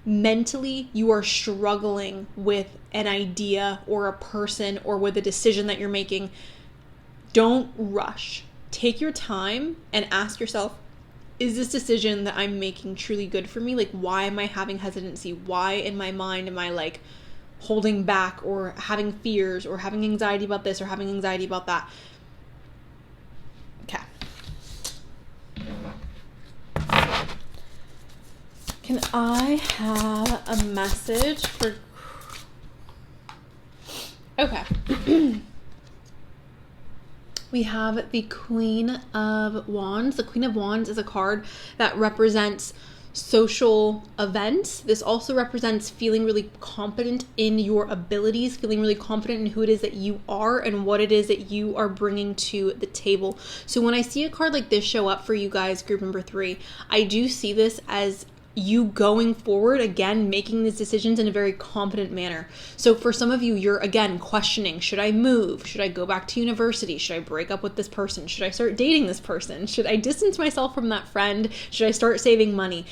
mentally you are struggling with an idea or a person or with a decision that you're making, don't rush. Take your time and ask yourself, is this decision that I'm making truly good for me? Like, why am I having hesitancy? Why in my mind am I like holding back or having fears or having anxiety about this or having anxiety about that? Okay. Can I have a message for... Okay. We have the Queen of Wands. The Queen of Wands is a card that represents social events. This also represents feeling really confident in your abilities, feeling really confident in who it is that you are and what it is that you are bringing to the table. So when I see a card like this show up for you guys, group number 3, I do see this as you going forward, again, making these decisions in a very confident manner. So for some of you, you're again questioning, should I move? Should I go back to university? Should I break up with this person? Should I start dating this person? Should I distance myself from that friend? Should I start saving money?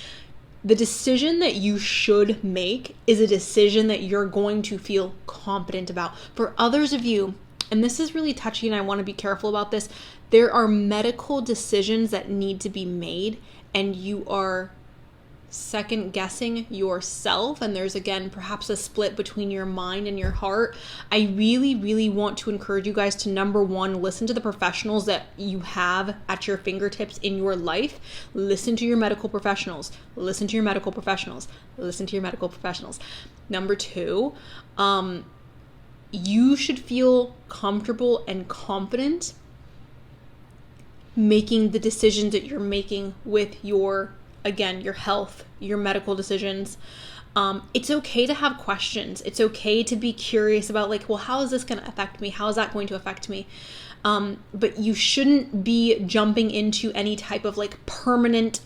The decision that you should make is a decision that you're going to feel confident about. For others of you, and this is really touchy and I want to be careful about this, there are medical decisions that need to be made and you are second guessing yourself, and there's again perhaps a split between your mind and your heart. I really want to encourage you guys to, number one, listen to the professionals that you have at your fingertips in your life. Listen to your medical professionals. Listen to your medical professionals. Listen to your medical professionals. Number two, you should feel comfortable and confident making the decisions that you're making with your health, your medical decisions. It's okay to have questions. It's okay to be curious about like, well, how is this going to affect me? How is that going to affect me? But you shouldn't be jumping into any type of like permanent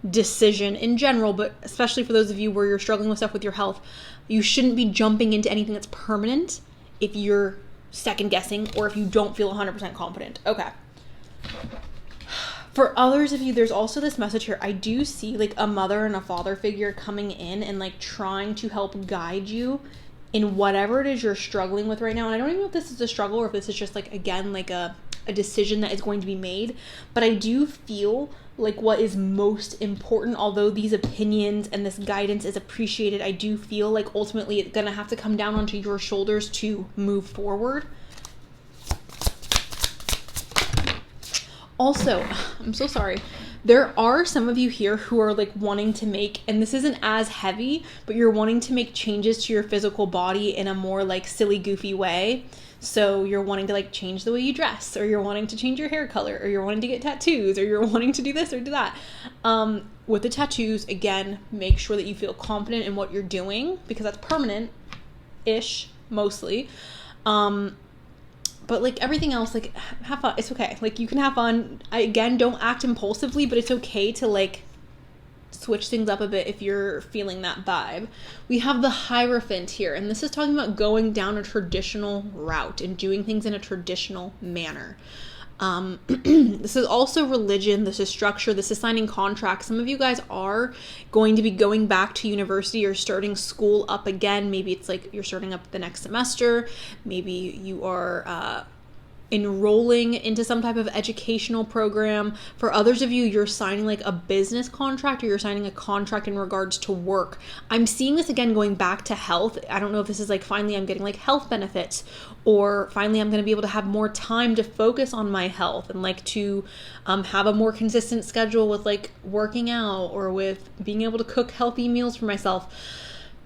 decision in general, but especially for those of you where you're struggling with stuff with your health, you shouldn't be jumping into anything that's permanent if you're second guessing or if you don't feel 100% confident. Okay. For others of you, there's also this message here. I do see like a mother and a father figure coming in and like trying to help guide you in whatever it is you're struggling with right now. And I don't even know if this is a struggle or if this is just like, again, like a decision that is going to be made. But I do feel like what is most important, although these opinions and this guidance is appreciated, I do feel like ultimately it's going to have to come down onto your shoulders to move forward. Also, I'm so sorry. There are some of you here who are like wanting to make, and this isn't as heavy, but you're wanting to make changes to your physical body in a more like silly, goofy way. So you're wanting to like change the way you dress, or you're wanting to change your hair color, or you're wanting to get tattoos, or you're wanting to do this or do that. With the tattoos, again, make sure that you feel confident in what you're doing because that's permanent-ish, mostly. But like everything else, like have fun. It's okay. Like you can have fun. Again, don't act impulsively, but it's okay to like switch things up a bit if you're feeling that vibe. We have the Hierophant here, and this is talking about going down a traditional route and doing things in a traditional manner. This is also religion. This is structure. This is signing contracts. Some of you guys are going to be going back to university or starting school up again. Maybe it's like you're starting up the next semester. Maybe you are enrolling into some type of educational program. For others of you, you're signing like a business contract or you're signing a contract in regards to work. I'm seeing this again going back to health. I don't know if this is like finally I'm getting like health benefits, or finally I'm going to be able to have more time to focus on my health and like to have a more consistent schedule with like working out or with being able to cook healthy meals for myself.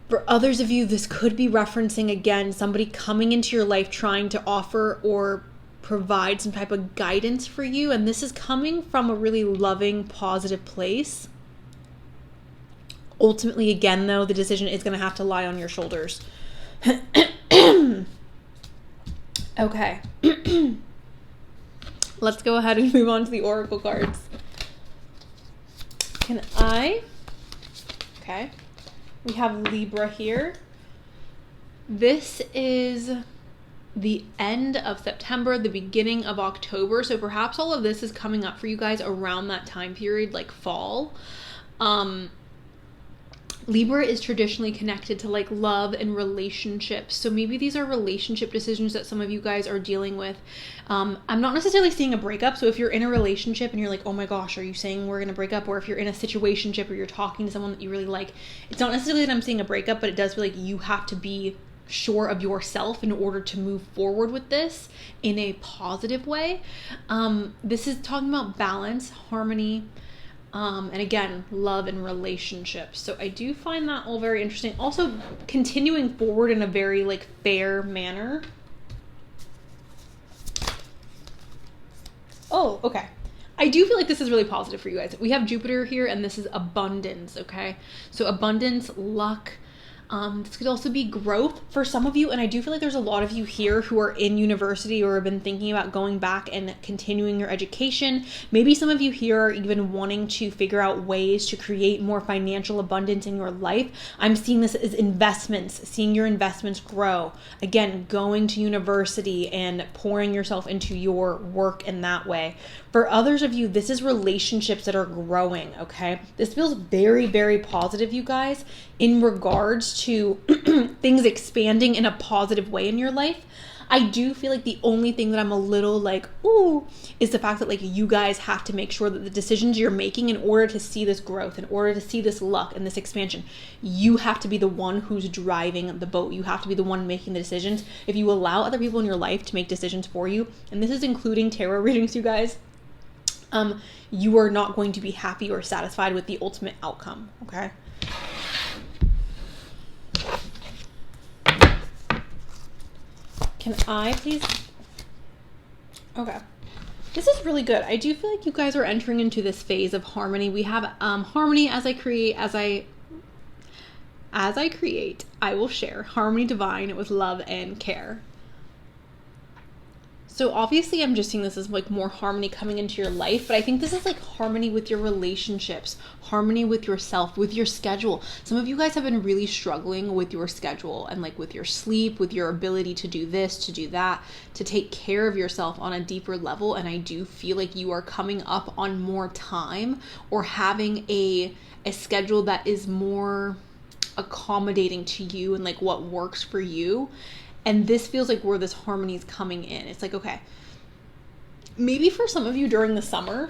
For others of you, this could be referencing again somebody coming into your life trying to offer or provide some type of guidance for you, and this is coming from a really loving, positive place. Ultimately, again, though, the decision is going to have to lie on your shoulders. Okay. Let's go ahead and move on to the oracle cards. Okay. We have Libra here. This is the end of September, the beginning of October. So perhaps all of this is coming up for you guys around that time period, like fall. Libra is traditionally connected to like love and relationships. So maybe these are relationship decisions that some of you guys are dealing with. I'm not necessarily seeing a breakup. So if you're in a relationship and you're like, oh my gosh, are you saying we're going to break up? Or if you're in a situationship or you're talking to someone that you really like, it's not necessarily that I'm seeing a breakup, but it does feel like you have to be sure of yourself in order to move forward with this in a positive way. This is talking about balance, harmony, and again, love and relationships. So I do find that all very interesting. Also, continuing forward in a very like fair manner. Oh, okay. I do feel like this is really positive for you guys. We have Jupiter here, and this is abundance, okay? So abundance, luck, This could also be growth for some of you, and I do feel like there's a lot of you here who are in university or have been thinking about going back and continuing your education. Maybe some of you here are even wanting to figure out ways to create more financial abundance in your life. I'm seeing this as investments, seeing your investments grow. Again, going to university and pouring yourself into your work in that way. For others of you, this is relationships that are growing, okay? This feels very, very positive, you guys, in regards to things expanding in a positive way in your life. I do feel like the only thing that I'm a little like, ooh, is the fact that like you guys have to make sure that the decisions you're making in order to see this growth, in order to see this luck and this expansion, you have to be the one who's driving the boat. You have to be the one making the decisions. If you allow other people in your life to make decisions for you, and this is including tarot readings, you guys, you are not going to be happy or satisfied with the ultimate outcome, okay? Can I please? Okay. This is really good. I do feel like you guys are entering into this phase of harmony. We have harmony as I create, as I create, I will share harmony divine with love and care. So obviously I'm just seeing this as like more harmony coming into your life, but I think this is like harmony with your relationships, harmony with yourself, with your schedule. Some of you guys have been really struggling with your schedule and like with your sleep, with your ability to do this, to do that, to take care of yourself on a deeper level. And I do feel like you are coming up on more time or having a schedule that is more accommodating to you and like what works for you. And this feels like where this harmony is coming in. It's like, okay, maybe for some of you during the summer,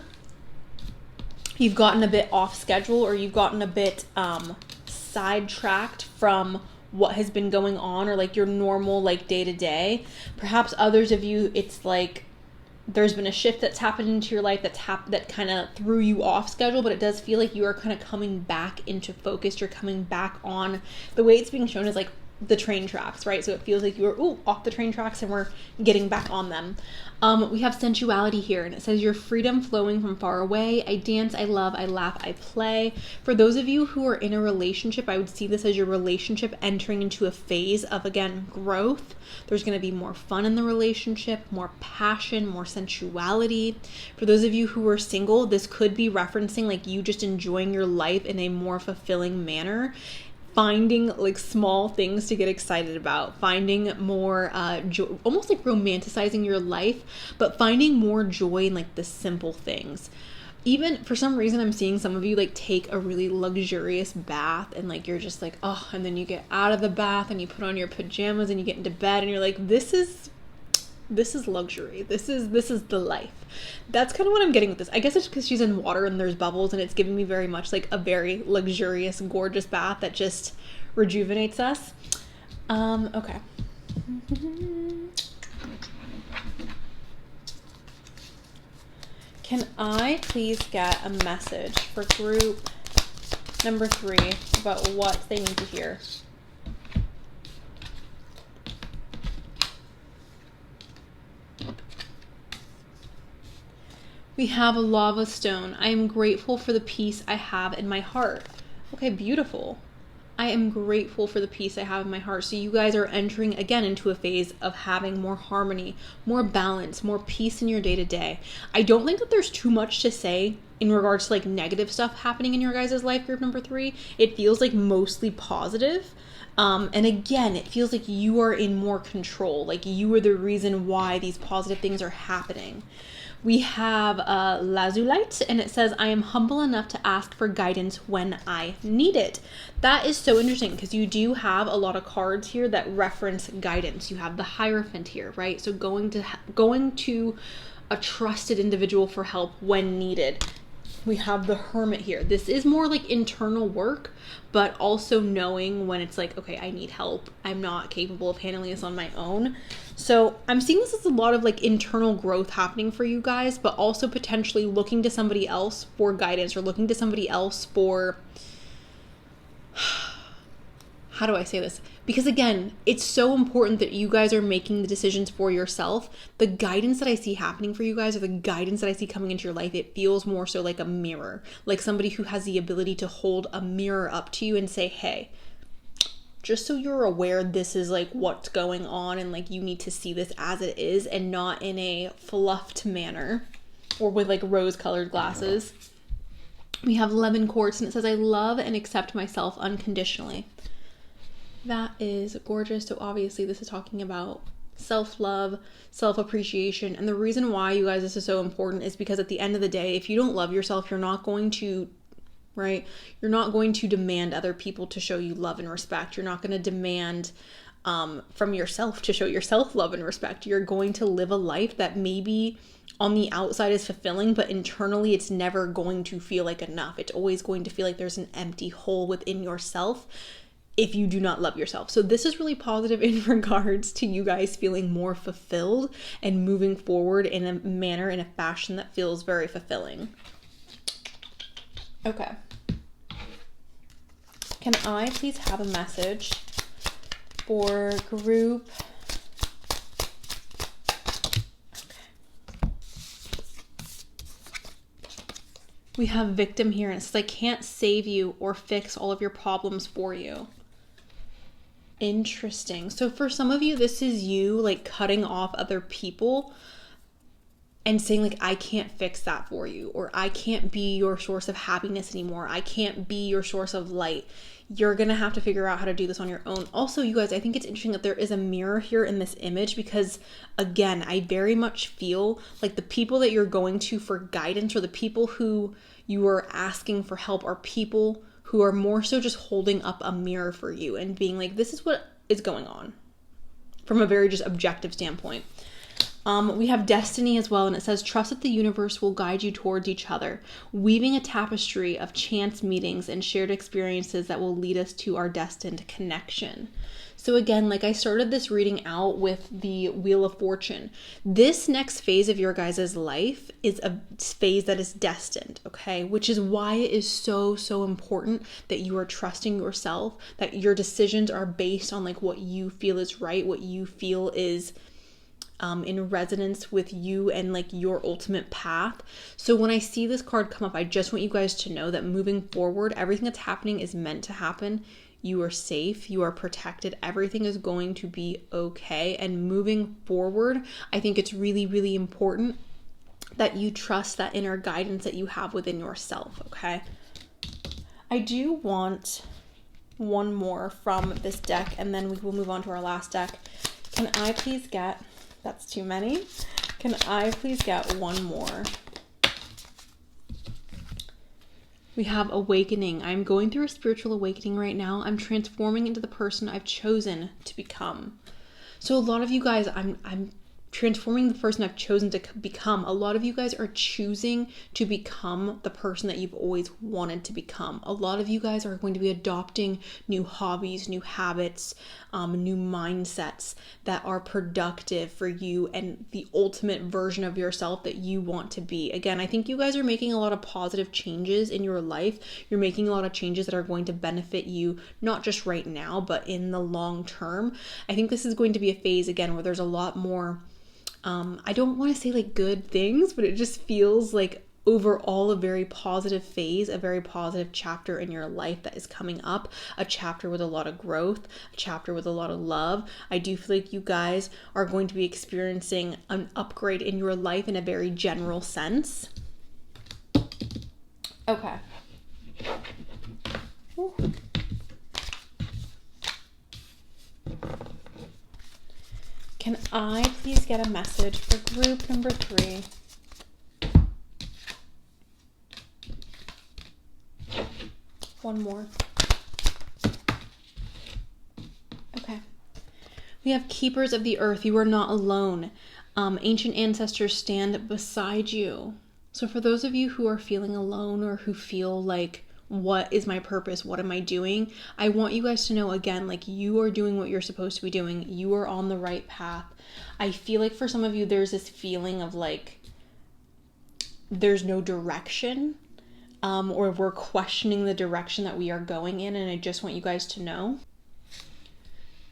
you've gotten a bit off schedule or you've gotten a bit sidetracked from what has been going on or like your normal like day to day. Perhaps others of you, it's like there's been a shift that's happened into your life that kind of threw you off schedule, but it does feel like you are kind of coming back into focus. You're coming back on, the way it's being shown is like the train tracks, right? So it feels like you're off the train tracks and we're getting back on them. We have sensuality here, and it says your freedom flowing from far away. I dance, I love, I laugh, I play. For those of you who are in a relationship, I would see this as your relationship entering into a phase of, again, growth. There's going to be more fun in the relationship, more passion, more sensuality. For those of you who are single, this could be referencing like you just enjoying your life in a more fulfilling manner. Finding like small things to get excited about, finding more joy, almost like romanticizing your life, but finding more joy in like the simple things. Even for some reason, I'm seeing some of you like take a really luxurious bath and like you're just like, oh, and then you get out of the bath and you put on your pajamas and you get into bed and you're like, this is luxury. This is the life. That's kind of what I'm getting with this. I guess it's because she's in water and there's bubbles and it's giving me very much like a very luxurious, gorgeous bath that just rejuvenates us. Okay. Can I please get a message for group number 3 about what they need to hear? We have a lava stone. I am grateful for the peace I have in my heart. Okay, beautiful. I am grateful for the peace I have in my heart. So you guys are entering again into a phase of having more harmony, more balance, more peace in your day-to-day. I don't think that there's too much to say in regards to like negative stuff happening in your guys' life, group number 3. It feels like mostly positive. And again, it feels like you are in more control. Like you are the reason why these positive things are happening. We have Lazulite, and it says, I am humble enough to ask for guidance when I need it. That is so interesting because you do have a lot of cards here that reference guidance. You have the Hierophant here, right? So going to a trusted individual for help when needed. We have the Hermit here. This is more like internal work, but also knowing when it's like, okay, I need help. I'm not capable of handling this on my own. So I'm seeing this as a lot of like internal growth happening for you guys, but also potentially looking to somebody else for guidance or looking to somebody else for, how do I say this? Because again, it's so important that you guys are making the decisions for yourself. The guidance that I see happening for you guys, or the guidance that I see coming into your life, it feels more so like a mirror, like somebody who has the ability to hold a mirror up to you and say, hey, just so you're aware this is like what's going on, and like you need to see this as it is and not in a fluffed manner or with like rose-colored glasses. We have lemon quartz, and it says, I love and accept myself unconditionally. That is gorgeous. So obviously this is talking about self-love, self-appreciation. And the reason why, you guys, this is so important is because at the end of the day, if you don't love yourself, you're not going to, right? You're not going to demand other people to show you love and respect. You're not going to demand from yourself to show yourself love and respect. You're going to live a life that maybe on the outside is fulfilling, but internally it's never going to feel like enough. It's always going to feel like there's an empty hole within yourself if you do not love yourself. So this is really positive in regards to you guys feeling more fulfilled and moving forward in a manner, in a fashion that feels very fulfilling. Okay. Can I please have a message for group? We have victim here, and it says, I can't save you or fix all of your problems for you. Interesting. So for some of you, this is you like cutting off other people and saying like, I can't fix that for you, or I can't be your source of happiness anymore. I can't be your source of light. You're going to have to figure out how to do this on your own. Also, you guys, I think it's interesting that there is a mirror here in this image, because again, I very much feel like the people that you're going to for guidance, or the people who you are asking for help, are people who are more so just holding up a mirror for you and being like, this is what is going on from a very just objective standpoint. We have destiny as well, and it says, trust that the universe will guide you towards each other, weaving a tapestry of chance meetings and shared experiences that will lead us to our destined connection. So again, like I started this reading out with the Wheel of Fortune. This next phase of your guys' life is a phase that is destined, okay? Which is why it is so, so important that you are trusting yourself, that your decisions are based on like what you feel is right, what you feel is in resonance with you and like your ultimate path. So when I see this card come up, I just want you guys to know that moving forward, everything that's happening is meant to happen. You are safe, you are protected, everything is going to be okay. And moving forward, I think it's really, really important that you trust that inner guidance that you have within yourself, okay? I do want one more from this deck, and then we will move on to our last deck. Can I please get... That's too many. Can I please get one more? We have awakening. I'm going through a spiritual awakening right now. I'm transforming into the person I've chosen to become. So a lot of you guys, I'm transforming the person I've chosen to become. A lot of you guys are choosing to become the person that you've always wanted to become. A lot of you guys are going to be adopting new hobbies, new habits, new mindsets that are productive for you and the ultimate version of yourself that you want to be. Again, I think you guys are making a lot of positive changes in your life. You're making a lot of changes that are going to benefit you, not just right now, but in the long term. I think this is going to be a phase, again, where there's a lot more I don't want to say like good things, but it just feels like overall a very positive phase, a very positive chapter in your life that is coming up, a chapter with a lot of growth, a chapter with a lot of love. I do feel like you guys are going to be experiencing an upgrade in your life in a very general sense. Okay. Ooh. Can I please get a message for group number 3? One more. Okay. We have keepers of the earth. You are not alone. Ancient ancestors stand beside you. So for those of you who are feeling alone or who feel like, what is my purpose? What am I doing? I want you guys to know, again, like you are doing what you're supposed to be doing. You are on the right path. I feel like for some of you, there's this feeling of like, there's no direction, or we're questioning the direction that we are going in. And I just want you guys to know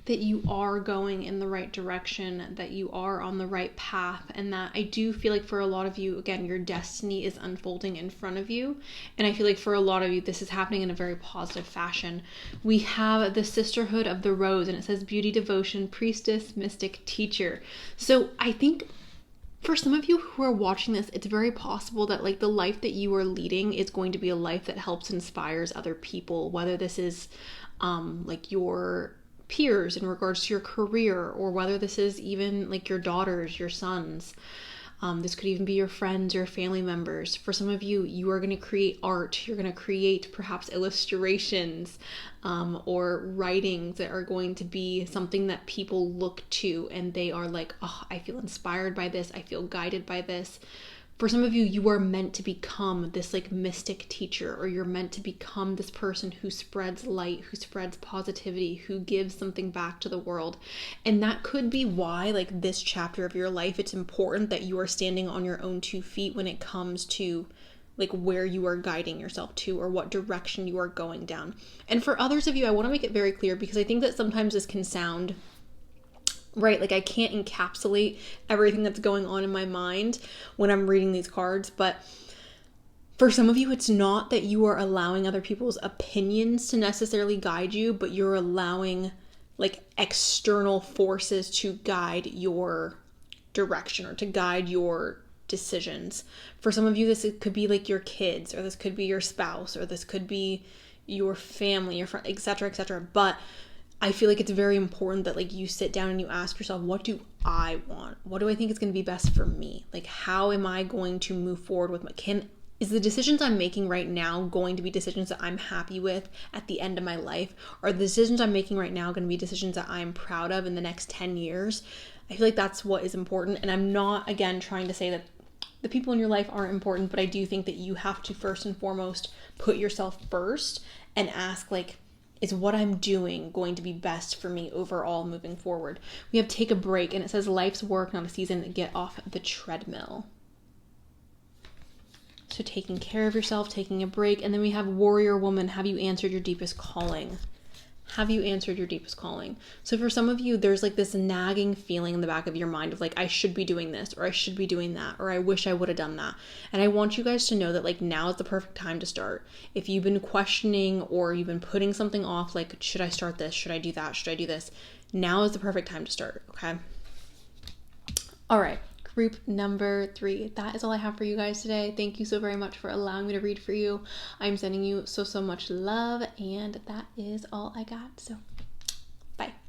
that you are going in the right direction, that you are on the right path, and that I do feel like for a lot of you, again, your destiny is unfolding in front of you. And I feel like for a lot of you, this is happening in a very positive fashion. We have the Sisterhood of the Rose, and it says beauty, devotion, priestess, mystic, teacher. So I think for some of you who are watching this, it's very possible that like the life that you are leading is going to be a life that helps inspires other people, whether this is like your peers in regards to your career, or whether this is even like your daughters, your sons. This could even be your friends or family members. For some of you, you are going to create art. You're going to create perhaps illustrations or writings that are going to be something that people look to and they are like, oh, I feel inspired by this. I feel guided by this. For some of you, you are meant to become this like mystic teacher, or you're meant to become this person who spreads light, who spreads positivity, who gives something back to the world. And that could be why like this chapter of your life, it's important that you are standing on your own 2 feet when it comes to like where you are guiding yourself to, or what direction you are going down. And for others of you, I want to make it very clear, because I think that sometimes this can sound right, like I can't encapsulate everything that's going on in my mind when I'm reading these cards. But for some of you, it's not that you are allowing other people's opinions to necessarily guide you, but you're allowing like external forces to guide your direction or to guide your decisions. For some of you, this could be like your kids, or this could be your spouse, or this could be your family, your friend, etc., etc. But I feel like it's very important that like you sit down and you ask yourself, what do I want? What do I think is going to be best for me? Like, how am I going to move forward with is the decisions I'm making right now going to be decisions that I'm happy with at the end of my life? Are the decisions I'm making right now going to be decisions that I'm proud of in the next 10 years? I feel like that's what is important. And I'm not, again, trying to say that the people in your life aren't important, but I do think that you have to first and foremost put yourself first and ask, like, is what I'm doing going to be best for me overall moving forward? We have take a break, and it says life's work, not a season. Get off the treadmill. So taking care of yourself, taking a break. And then we have warrior woman. Have you answered your deepest calling? Have you answered your deepest calling? So for some of you, there's like this nagging feeling in the back of your mind of like, I should be doing this, or I should be doing that, or I wish I would have done that. And I want you guys to know that like now is the perfect time to start. If you've been questioning or you've been putting something off, like, should I start this? Should I do that? Should I do this? Now is the perfect time to start, okay? All right. Group number 3. That is all I have for you guys today. Thank you so very much for allowing me to read for you. I'm sending you so much love, and that is all I got. So